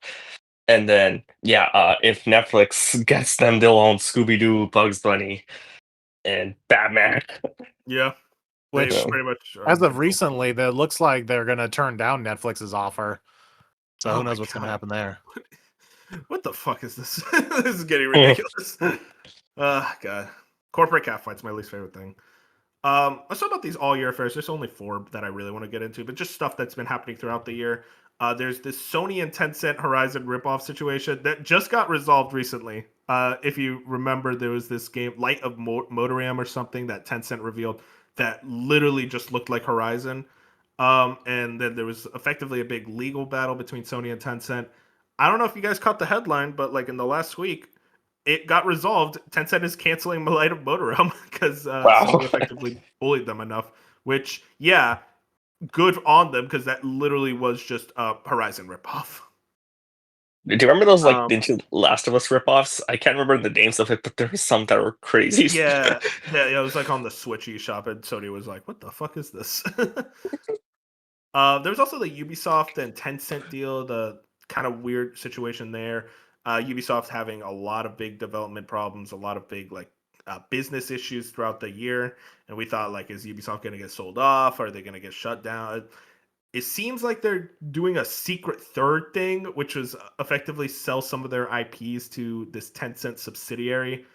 And then, if Netflix gets them, they'll own Scooby-Doo, Bugs Bunny, and Batman. Yeah. Which, pretty much as of recently, that looks like they're going to turn down Netflix's offer. So who knows what's going to happen there. What the fuck is this? This is getting ridiculous. God. Corporate catfight's my least favorite thing. Let's talk about these all-year affairs. There's only 4 that I really want to get into, but just stuff that's been happening throughout the year. There's this Sony and Tencent Horizon ripoff situation that just got resolved recently. If you remember, there was this game, Light of Motoram or something, that Tencent revealed that literally just looked like Horizon. And then there was effectively a big legal battle between Sony and Tencent. I don't know if you guys caught the headline, but like in the last week, it got resolved. Tencent is canceling Light of Motoram because Sony Wow. effectively bullied them enough. Which, yeah, good on them because that literally was just a Horizon ripoff. Do you remember those like Um, Ninja Last of Us ripoffs? I can't remember the names of it, but there were some that were crazy. yeah, it was like on the Switch eShop, and Sony was like, "What the fuck is this?" There was also the Ubisoft and Tencent deal, the kind of weird situation there. Ubisoft having a lot of big development problems, a lot of big like business issues throughout the year, and we thought like, is Ubisoft going to get sold off? Are they going to get shut down? It seems like they're doing a secret third thing, which was effectively sell some of their IPs to this Tencent subsidiary.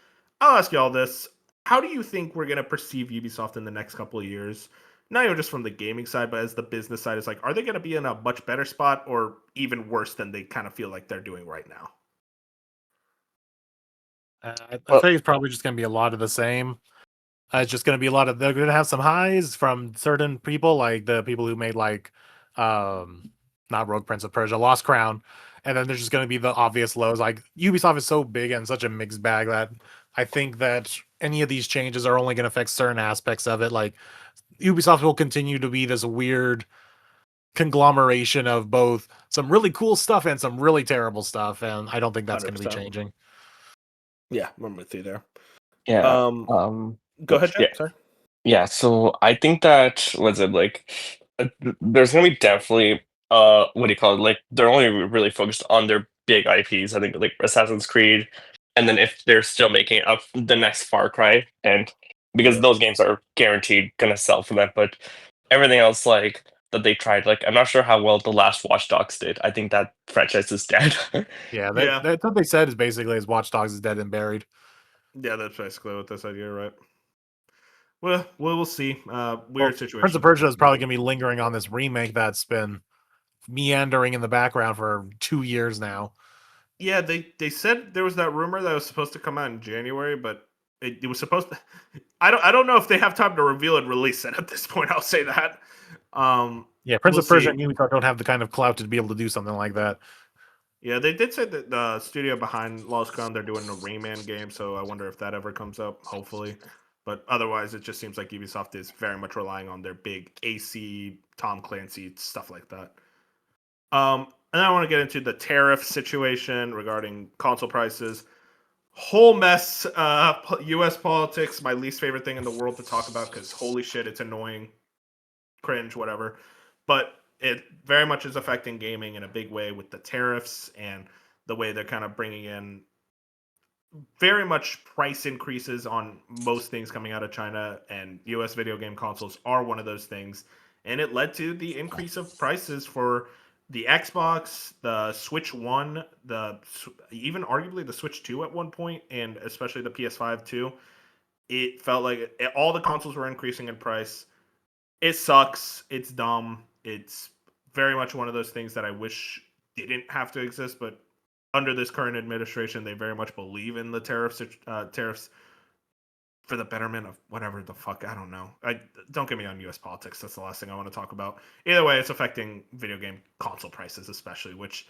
I'll ask you all this. How do you think we're going to perceive Ubisoft in the next couple of years? Not even just from the gaming side, but as the business side, is like, are they going to be in a much better spot or even worse than they kind of feel like they're doing right now? I Well, think it's probably just going to be a lot of the same. It's just going to be a lot of, they're going to have some highs from certain people, like the people who made like, not Rogue Prince of Persia, Lost Crown. And then there's just going to be the obvious lows. Like Ubisoft is so big and such a mixed bag that I think that any of these changes are only going to affect certain aspects of it. Like Ubisoft will continue to be this weird conglomeration of both some really cool stuff and some really terrible stuff. And I don't think that's going to be 100%. changing. Yeah, I'm with you there. yeah. Go ahead, Yeah. Jeff. Sorry. Yeah, so I think that was it like there's gonna be definitely what do you call it? Like they're only really focused on their big IPs. I think like Assassin's Creed, and then if they're still making up the next Far Cry, and because Yeah. those games are guaranteed gonna sell for them, but everything else like that they tried, like I'm not sure how well the last Watch Dogs did. I think that franchise is dead. Yeah, Yeah. that's what they said is basically is Watch Dogs is dead and buried. Yeah, that's basically what this idea, right? Well, we'll see. Well, Weird Prince situation. of Persia is probably going to be lingering on this remake that's been meandering in the background for 2 years now. Yeah, they said there was that rumor that was supposed to come out in January, but it was supposed to. I don't know if they have time to reveal and release it at this point. I'll say that. Yeah, Prince We'll of Persia see. and Ubisoft don't have the kind of clout to be able to do something like that. Yeah, they did say that the studio behind Lost Crown they're doing a Rayman game, so I wonder if that ever comes up. Hopefully, but otherwise, it just seems like Ubisoft is very much relying on their big AC, Tom Clancy stuff like that. And then I want to get into the tariff situation regarding console prices. Whole mess. U.S. politics, my least favorite thing in the world to talk about because holy shit, it's annoying, cringe, whatever. But it very much is affecting gaming in a big way with the tariffs and the way they're kind of bringing in very much price increases on most things coming out of China, and US video game consoles are one of those things. And it led to the increase of prices for the Xbox, the Switch 1, even arguably the Switch 2 at one point, and especially the PS5 too. It felt like all the consoles were increasing in price. It sucks. It's dumb. It's very much one of those things that I wish didn't have to exist, but under this current administration, they very much believe in the tariffs for the betterment of whatever the fuck. I don't know. I don't get me on U.S. politics. That's the last thing I want to talk about. Either way, it's affecting video game console prices, especially. Which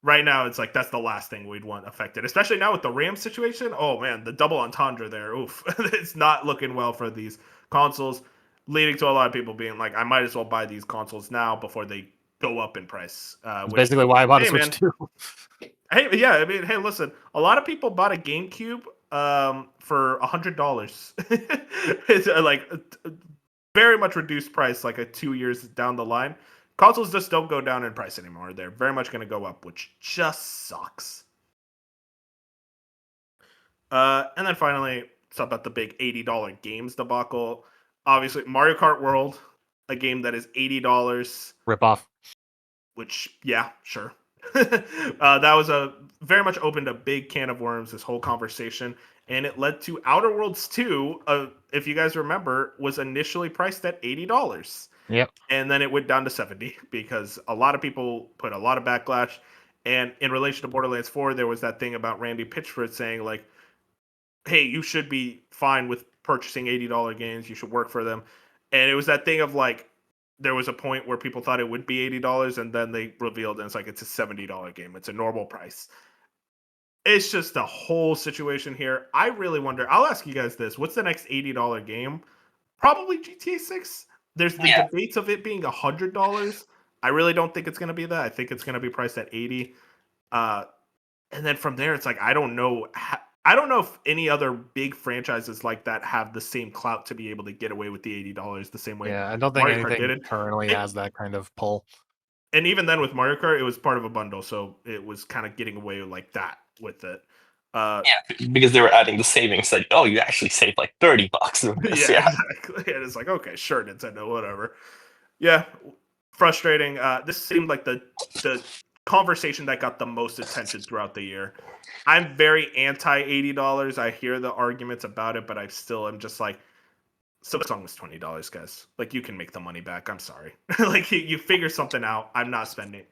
right now it's like that's the last thing we'd want affected, especially now with the RAM situation. Oh man, the double entendre there. Oof, it's not looking well for these consoles, leading to a lot of people being like, I might as well buy these consoles now before they go up in price. It's Which, basically why I bought a hey Switch man, 2. hey, yeah, I mean, hey, listen, a lot of people bought a GameCube for $100. It's like very much reduced price, like a 2 years down the line. Consoles just don't go down in price anymore. They're very much going to go up, which just sucks. And then finally, it's about the big $80 games debacle. Obviously, Mario Kart World, a game that is $80. Rip off. Which, yeah, sure. That was a very much opened a big can of worms, this whole conversation, and it led to Outer Worlds 2, if you guys remember, was initially priced at $80. Yep. And then it went down to 70 because a lot of people put a lot of backlash. And in relation to Borderlands 4, there was that thing about Randy Pitchford saying, like, hey, you should be fine with purchasing $80 games. You should work for them. And it was that thing of like, there was a point where people thought it would be $80, and then they revealed, and it's like, it's a $70 game. It's a normal price. It's just the whole situation here. I really wonder. I'll ask you guys this: what's the next $80 game? Probably GTA 6. There's the debates of it being $100. I really don't think it's going to be that. I think it's going to be priced at 80. And then from there, it's like I don't know. I don't know if any other big franchises like that have the same clout to be able to get away with the $80 the same way Yeah, I don't think Mario Kart did anything it. currently has that kind of pull. And even then with Mario Kart, it was part of a bundle, so it was kind of getting away like that with it. Yeah, because they were adding the savings. Like, oh, you actually saved like $30 with this. Yeah, exactly. And it's like, okay, sure, Nintendo, whatever. Yeah, frustrating. This seemed like the conversation that got the most attention throughout the year. I'm very anti $80. I hear the arguments about it, but I still am just like, Silksong was $20, guys. Like, you can make the money back. I'm sorry. Like, you figure something out. I'm not spending.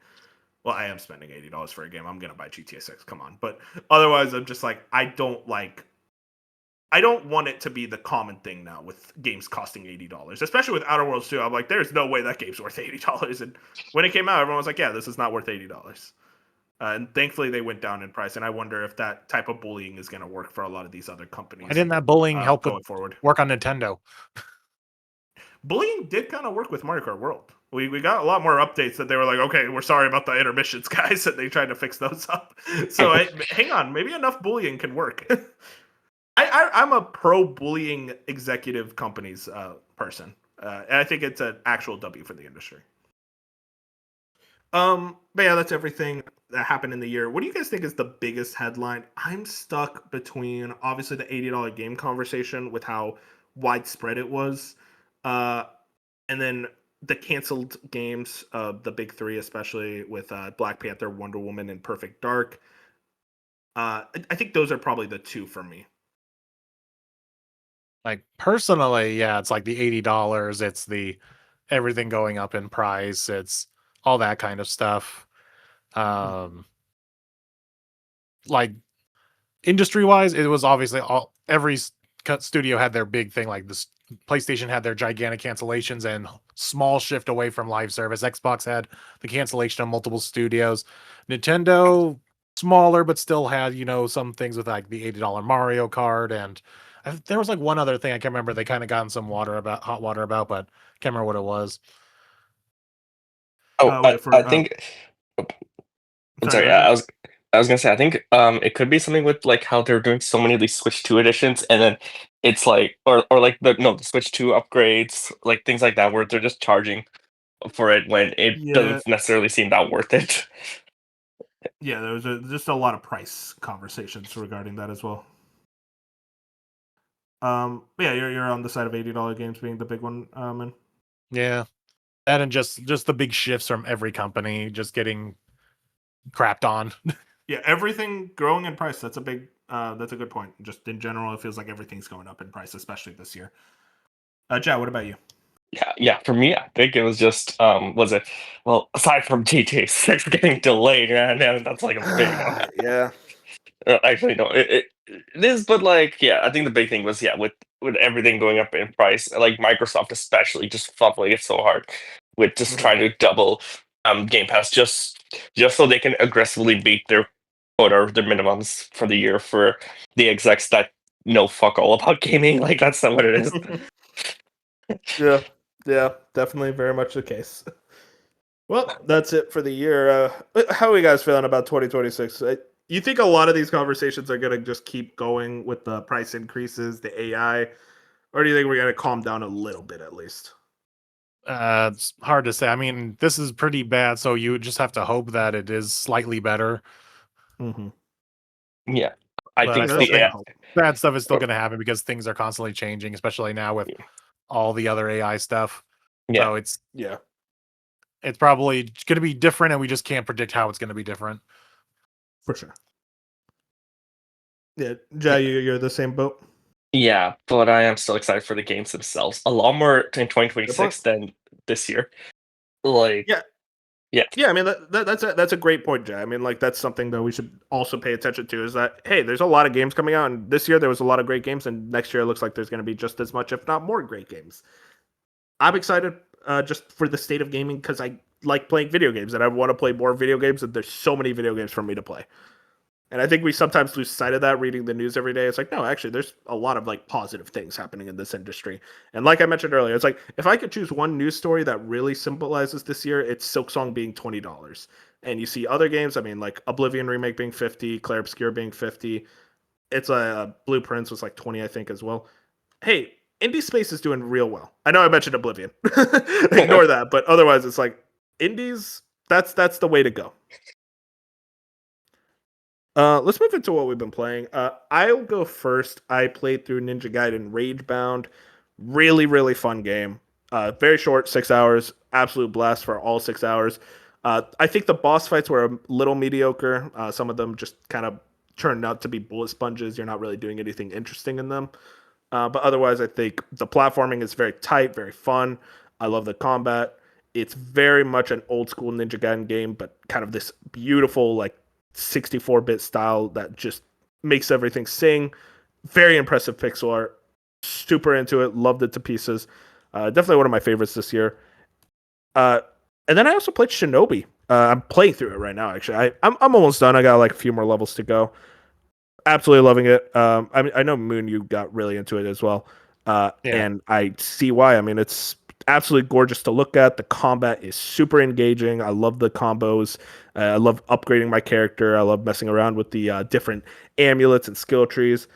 Well, I am spending $80 for a game. I'm gonna buy GTA 6. Come on, but otherwise, I'm just like, I don't want it to be the common thing now with games costing $80, especially with Outer Worlds 2. I'm like, there's no way that game's worth $80. And when it came out, everyone was like, yeah, this is not worth $80. And thankfully, they went down in price. And I wonder if that type of bullying is going to work for a lot of these other companies. Why didn't that bullying help going with forward? Work on Nintendo? Bullying did kind of work with Mario Kart World. We got a lot more updates that they were like, okay, we're sorry about the intermissions, guys, and they tried to fix those up. So hang on, maybe enough bullying can work. I'm a pro bullying executive companies person, and I think it's an actual W for the industry. But yeah, that's everything that happened in the year. What do you guys think is the biggest headline? I'm stuck between obviously the $80 game conversation with how widespread it was, and then the canceled games, the big three, especially with Black Panther, Wonder Woman, and Perfect Dark. I think those are probably the two for me. Like personally, yeah, it's like the $80. It's the everything going up in price. It's all that kind of stuff. Like industry wise, it was obviously every studio had their big thing. Like this, PlayStation had their gigantic cancellations and small shift away from live service. Xbox had the cancellation of multiple studios. Nintendo smaller, but still had some things with like the $80 Mario Kart, and there was like one other thing I can't remember. They kind of got in some hot water about, but can't remember what it was. Oh, I think. I'm sorry. I was gonna say I think it could be something with like how they're doing so many of these Switch 2 editions, and then it's like or like the Switch 2 upgrades, like things like that, where they're just charging for it when it doesn't necessarily seem that worth it. Yeah, there was just a lot of price conversations regarding that as well. But yeah, you're on the side of $80 games being the big one, man. Yeah, that and just the big shifts from every company just getting crapped on. Yeah, everything growing in price. That's a good point. Just in general, it feels like everything's going up in price, especially this year. Jad, what about you? Yeah. For me, I think it was just aside from GTA 6 getting delayed, man, that's like a big one. Yeah. Actually, no, it is, but like, yeah, I think the big thing was with everything going up in price, like Microsoft especially just fumbling it so hard with just trying to double Game Pass just so they can aggressively beat their quota or their minimums for the year for the execs that know fuck all about gaming. Like that's not what it is. Yeah, definitely very much the case. Well, that's it for the year. How are you guys feeling about 2026? You think a lot of these conversations are going to just keep going with the price increases, the AI, or do you think we're going to calm down a little bit at least? It's hard to say. I mean, this is pretty bad, so you just have to hope that it is slightly better. Mm-hmm. Yeah, I think still think bad stuff is still going to happen because things are constantly changing, especially now with all the other AI stuff. Yeah. So it's probably going to be different, and we just can't predict how it's going to be different. For sure. Yeah, Jay, you're the same boat. Yeah, but I am still excited for the games themselves. A lot more in 2026 than this year. Like, Yeah. yeah. Yeah, I mean that's a great point, Jay. I mean, like that's something that we should also pay attention to is that hey, there's a lot of games coming out, and this year there was a lot of great games, and next year it looks like there's going to be just as much, if not more, great games. I'm excited just for the state of gaming because I like playing video games, and I want to play more video games, and there's so many video games for me to play. And I think we sometimes lose sight of that reading the news every day. It's like, no, actually, there's a lot of like positive things happening in this industry. And like I mentioned earlier, it's like if I could choose one news story that really symbolizes this year, it's Silksong being $20. And you see other games, I mean, like Oblivion remake being 50, Clair Obscur being 50. It's a Blueprints was like 20, I think, as well. Hey, indie space is doing real well. I know I mentioned Oblivion. Ignore that, but otherwise, it's like indies. That's the way to go. Let's move into what we've been playing. I'll go first. I played through Ninja Gaiden Ragebound. Really, really fun game. Very short, 6 hours. Absolute blast for all 6 hours. I think the boss fights were a little mediocre. Some of them just kind of turned out to be bullet sponges. You're not really doing anything interesting in them. But otherwise, I think the platforming is very tight, very fun. I love the combat. It's very much an old school Ninja Gaiden game, but kind of this beautiful, like 64-bit style that just makes everything sing. Very impressive pixel art. Super into it. Loved it to pieces. Definitely one of my favorites this year. And then I also played Shinobi. I'm playing through it right now. Actually, I'm almost done. I got like a few more levels to go. Absolutely loving it. I know Moon, you got really into it as well. And I see why. I mean, it's absolutely gorgeous to look at. The combat is super engaging. I love the combos. I love upgrading my character. I love messing around with the different amulets and skill trees.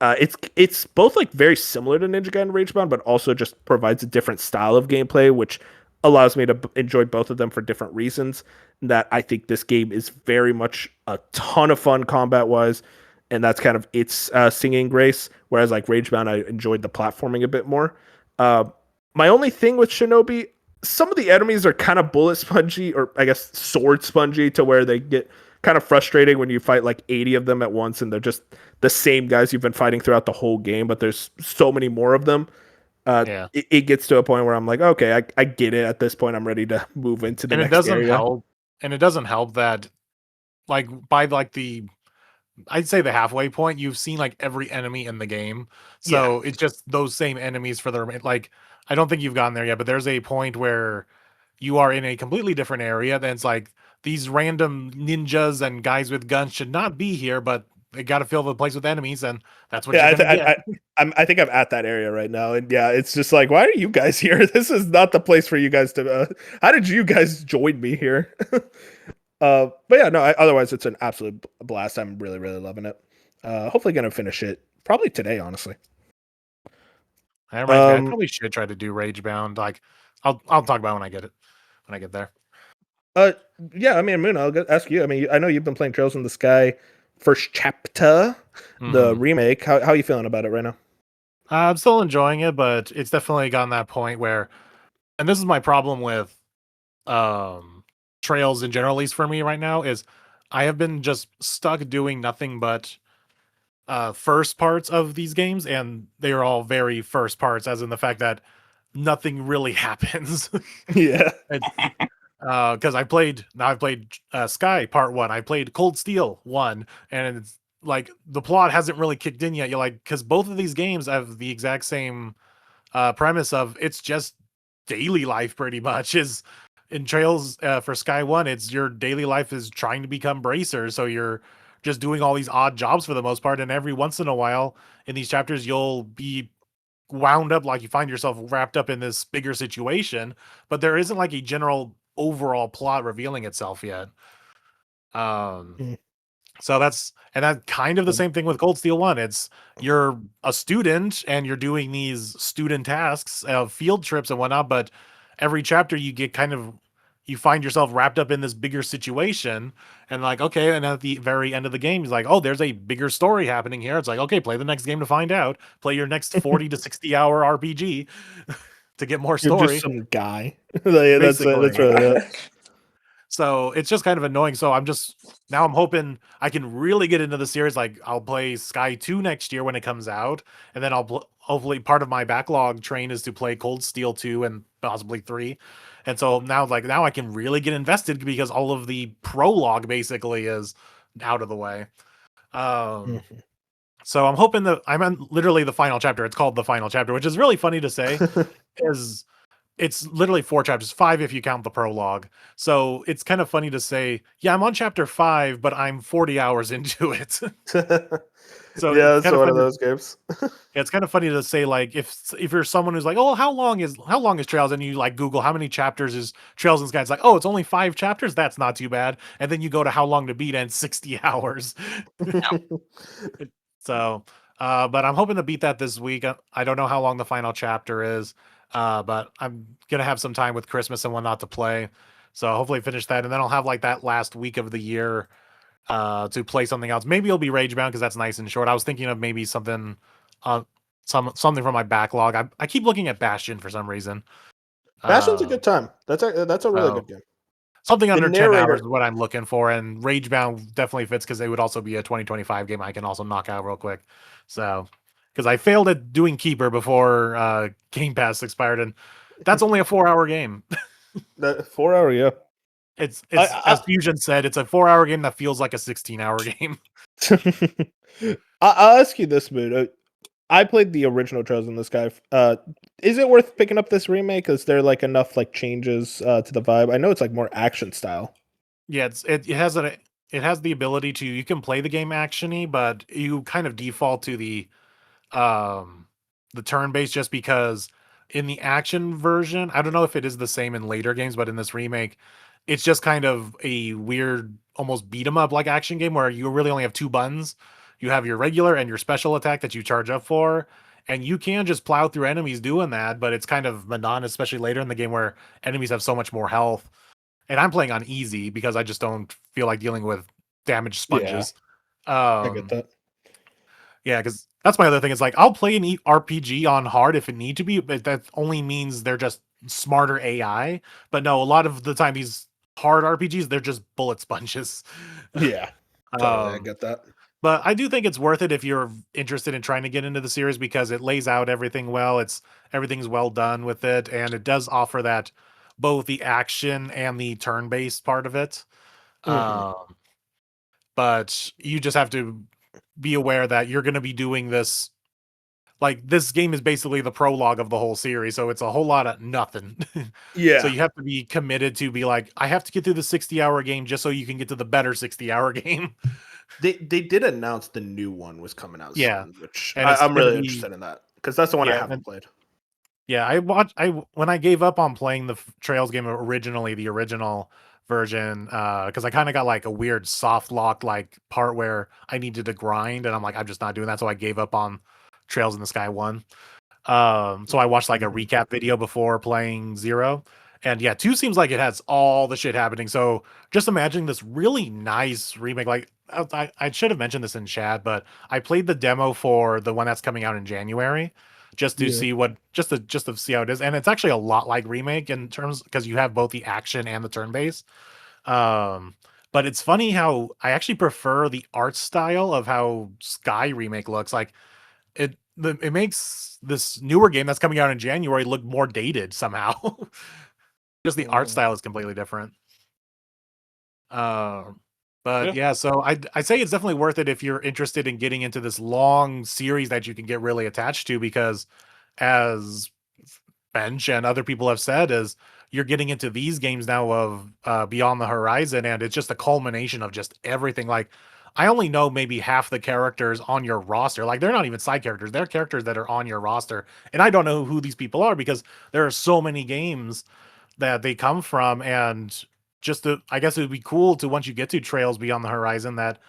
It's both like very similar to Ninja Gaiden Ragebound, but also just provides a different style of gameplay, which allows me to enjoy both of them for different reasons. That I think this game is very much a ton of fun combat wise, and that's kind of its singing grace. Whereas like Ragebound, I enjoyed the platforming a bit more. Uh, my only thing with Shinobi, some of the enemies are kind of bullet spongy, or I guess sword spongy, to where they get kind of frustrating when you fight like 80 of them at once, and they're just the same guys you've been fighting throughout the whole game, but there's so many more of them. It gets to a point where I'm like, okay, I get it at this point. I'm ready to move into the next area. And it doesn't help that, like, by like I'd say the halfway point, you've seen like every enemy in the game. So it's just those same enemies for the like, I don't think you've gotten there yet, but there's a point where you are in a completely different area. Then it's like these random ninjas and guys with guns should not be here, but they got to fill the place with enemies, and that's what you're gonna get. I think I'm at that area right now, and yeah, it's just like, why are you guys here? This is not the place for you guys to. How did you guys join me here? But yeah, no. Otherwise, it's an absolute blast. I'm really, really loving it. Hopefully, gonna finish it probably today. Honestly, I probably should try to do Ragebound. Like, I'll talk about it when I get there. Yeah. I mean, Moon, I'll ask you. I mean, I know you've been playing Trails in the Sky, first chapter, the remake. How are you feeling about it right now? I'm still enjoying it, but it's definitely gotten that point where, and this is my problem with Trails in general, at least for me right now, is I have been just stuck doing nothing but first parts of these games, and they are all very first parts, as in the fact that nothing really happens. Yeah. Because I've played Sky Part 1, I played Cold Steel 1, and it's like the plot hasn't really kicked in yet. You're like, because both of these games have the exact same premise of it's just daily life pretty much. Is in Trails for Sky 1, it's your daily life is trying to become bracers, so you're just doing all these odd jobs for the most part, and every once in a while in these chapters you'll be wound up, like you find yourself wrapped up in this bigger situation, but there isn't like a general overall plot revealing itself yet. So that's kind of the same thing with Cold Steel 1. It's you're a student and you're doing these student tasks, field trips and whatnot, but every chapter you get you find yourself wrapped up in this bigger situation, and like, okay, and at the very end of the game, he's like, oh, there's a bigger story happening here. It's like, okay, play the next game to find out. Play your next 40 to 60 hour RPG to get more story. You're just some guy. That's really it. So it's just kind of annoying. So I'm hoping I can really get into the series. Like, I'll play Sky 2 next year when it comes out, and then hopefully part of my backlog train is to play Cold Steel 2 and possibly 3. And so now I can really get invested because all of the prologue basically is out of the way. Mhm. So I'm hoping that I'm on literally the final chapter. It's called the final chapter, which is really funny to say, is it's literally 4 chapters, 5 if you count the prologue. So it's kind of funny to say, yeah, I'm on chapter 5, but I'm 40 hours into it. So Yeah, it's it's kind of one of funny. those games. It's kind of funny to say, like, if you're someone who's like, oh, how long is Trails, and you like Google how many chapters is Trails in the Sky, it's like, oh, it's only 5 chapters. That's not too bad. And then you go to how long to beat, and 60 hours. So, but I'm hoping to beat that this week. I don't know how long the final chapter is, but I'm gonna have some time with Christmas and whatnot to play. So hopefully finish that, and then I'll have like that last week of the year to play something else. Maybe it'll be Ragebound because that's nice and short. I was thinking of maybe something, something from my backlog. I keep looking at Bastion for some reason. Bastion's a good time. That's a really So good game. something The under 10 hours is narrator, what I'm looking for, and Ragebound definitely fits because it would also be a 2025 game I can also knock out real quick. So, because I failed at doing Keeper before Game Pass expired, and that's only a 4-hour game. the 4 hour, yeah. It's I, as Fusion said, it's a 4-hour game that feels like a 16-hour game. I'll ask you this, Mood. I played the original Trails in the Sky. Is it worth picking up this remake? Is there like enough like changes to the vibe? I know it's like more action style. Yeah, it has the ability to, you can play the game actiony, but you kind of default to um the turn based, just because in the action version, I don't know if it is the same in later games, but in this remake, it's just kind of a weird, almost beat 'em up like action game where you really only have 2 buttons. You have your regular and your special attack that you charge up for, and you can just plow through enemies doing that, but it's kind of monotonous, especially later in the game where enemies have so much more health. And I'm playing on easy because I just don't feel like dealing with damaged Yeah, sponges. I get that. Yeah, because that's my other thing. Is like I'll play an RPG on hard if it need to be, but that only means they're just smarter AI. But no, a lot of the time these hard RPGs, they're just bullet sponges. Yeah, totally, I um, get that. but I do think it's worth it if you're interested in trying to get into the series because it lays out everything well. Everything's well done with it, and it does offer that both the action and the turn-based part of it. Mhm. Um, but you just have to be aware that you're going to be doing this. Like, this game is basically the prologue of the whole series, so it's a whole lot of nothing. So Yeah, you have to be committed to be like, I have to get through the 60-hour game just so you can get to the better 60-hour game. they did announce the new one was coming out Yeah, soon, which and it's I'm gonna really be interested in that because that's the one I yeah, haven't played. yeah. I when I gave up on playing the Trails game originally, the original version, because I kind of got like a weird soft lock like part where I needed to grind, and I'm like, I'm just not doing that, so I gave up on Trails in the Sky 1. So I watched like a Mhm. recap video before playing 0. And yeah, 2 seems like it has all the shit happening. So just imagine this really nice remake. Like I should have mentioned this in chat, but I played the demo for the one that's coming out in January just to Yeah. see what just to see how it is. And it's actually a lot like remake in terms because you have both the action and the turn base. Um but it's funny how I actually prefer the art style of how Sky remake looks. Like it makes this newer game that's coming out in January look more dated somehow. Just the art Mm. style is completely different. Uh, but Yeah. yeah, so I say it's definitely worth it if you're interested in getting into this long series that you can get really attached to, because as Bench and other people have said, is you're getting into these games now of Beyond the Horizon, and it's just a culmination of just everything. Like, I only know maybe half the characters on your roster. Like, they're not even side characters, they're characters that are on your roster, and I don't know who these people are because there are so many games that they come from. And I guess it would be cool to, once you get to Trails Beyond the Horizon, that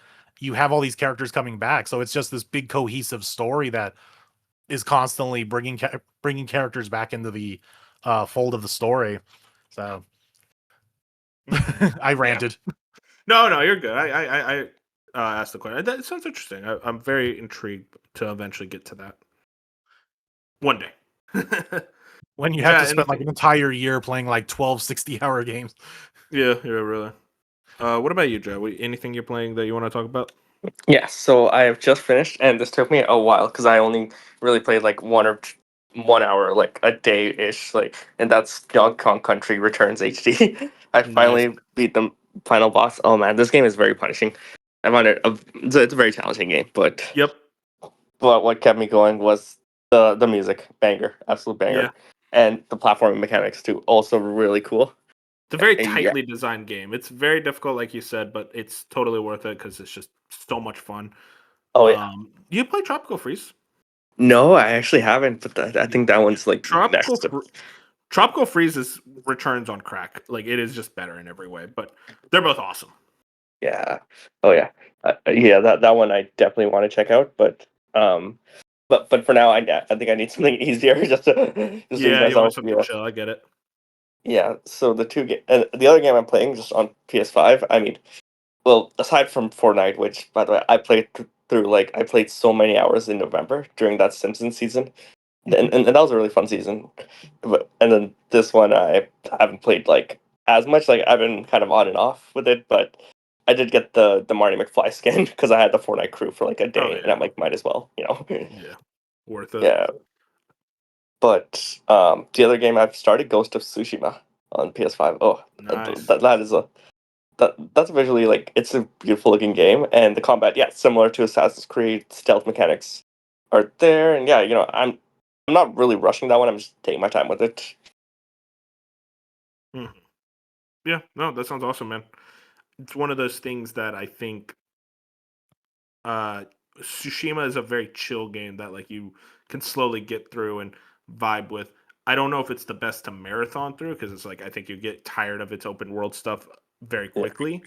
you have all these characters coming back, so it's just this big cohesive story that is constantly bringing characters back into the fold of the story. So I Yeah. ranted. No, you're good. I asked the question. That sounds interesting. I'm very intrigued to eventually get to that one day. When you have Yeah, to spend like anything. an entire year playing like 12 60-hour games. Yeah, really. What about you, Joe? Anything you're playing that you want to talk about? Yeah, so I have just finished, and this took me a while because I only really played like one or 1 hour, like a day ish, like, and that's Donkey Kong Country Returns HD. I Nice. finally beat the final boss. Oh man, this game is very punishing. I found it it's a very challenging game, but Yep. what kept me going was the music, banger, absolute banger, Yeah. and the platforming mechanics too, also really cool. It's a very And yeah, tightly designed game. It's very difficult, like you said, but it's totally worth it because it's just so much fun. oh yeah. You play Tropical Freeze? No, I actually haven't, but I think that one's like Tropical next. Tropical Freeze is returns on crack. Like it is just better in every way, but they're both awesome. Yeah. Oh yeah. Yeah. That one I definitely want to check out, but for now I think I need something easier just to ease Yeah, you want myself. something Yeah. chill. I get it. Yeah. So the other game I'm playing just on PS5. I mean, well, aside from Fortnite, which by the way I played through like I played so many hours in November during that Simpsons season, and that was a really fun season. But and then this one I haven't played like as much. Like I've been kind of on and off with it, but I did get the Marty McFly skin because I had the Fortnite crew for like a Oh day, and yeah, I'm like, might as well, you know. yeah, worth it. Yeah, but the other game I've started, Ghost of Tsushima on PS5. Oh, Nice. that is a that's visually like it's a beautiful looking game, and the combat, yeah, similar to Assassin's Creed stealth mechanics are there, and yeah, you know, I'm not really rushing that one. I'm just taking my time with it. Mhm. Yeah, no, that sounds awesome, man. It's one of those things that I think uh Tsushima is a very chill game that like you can slowly get through and vibe with. I don't know if it's the best to marathon through because it's like I think you get tired of its open world stuff very Yeah, quickly.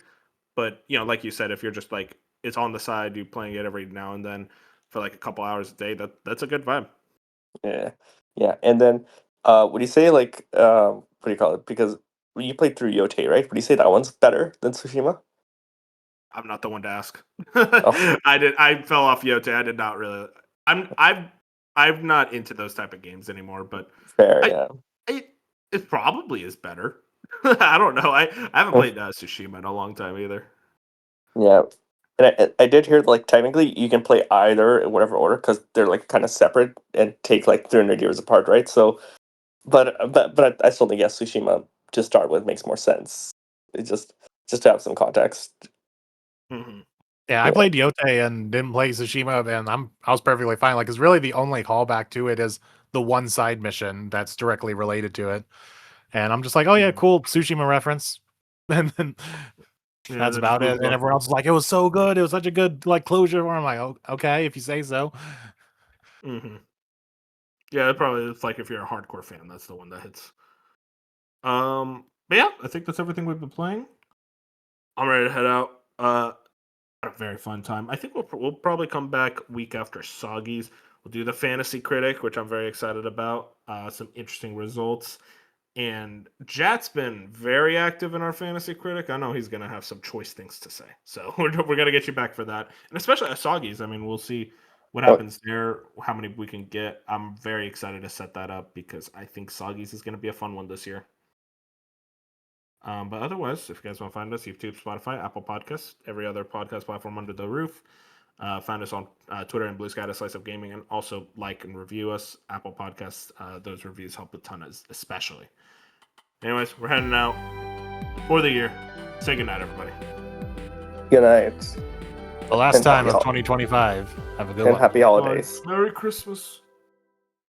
But you know, like you said, if you're just like it's on the side, you playing it every now and then for like a couple hours a day, that's a good vibe. yeah, yeah. And then, would you say like what do you call it? Because you played through Yote, right? Would you say that one's better than Tsushima? I'm not the one to ask. Oh, I fell off Yote. I did not really. I'm not into those type of games anymore. But fair, I yeah. it probably is better. I don't know. I haven't played Tsushima in a long time either. Yeah, and I did hear like technically you can play either in whatever order because they're like kind of separate and take like 300 years apart, right? So, but I still think yes, Tsushima to start with makes more sense. It just to have some context. Hmm. Yeah, I Yeah, played Yote and didn't play Tsushima, and I was perfectly fine. Like, it's really the only callback to it is the one side mission that's directly related to it, and I'm just like, oh yeah, cool Tsushima reference, and then Yeah, that's that just about it. moves And on. everyone else is like, it was so good, it was such a good like closure. I'm like, oh, okay, if you say so. Hmm. Yeah, it probably it's like if you're a hardcore fan, that's the one that hits. But yeah, I think that's everything we've been playing. I'm ready to head out. Had a very fun time. I think we'll probably come back week after Soggies. We'll do the Fantasy Critic, which I'm very excited about. Some interesting results. And Jat's been very active in our Fantasy Critic. I know he's going to have some choice things to say. So we're going to get you back for that. And especially at Soggies. I mean, we'll see what oh, happens there, how many we can get. I'm very excited to set that up because I think Soggies is going to be a fun one this year. But otherwise, if you guys want to find us, YouTube, Spotify, Apple Podcasts, every other podcast platform under the roof. Find us on Twitter and Blue Sky to Slice Up Gaming, and also like and review us. Apple Podcasts, those reviews help a ton, especially. Anyways, we're heading out for the year. Say goodnight, everybody. good night The last and time of 2025. Have a good one. happy holidays. Merry Christmas.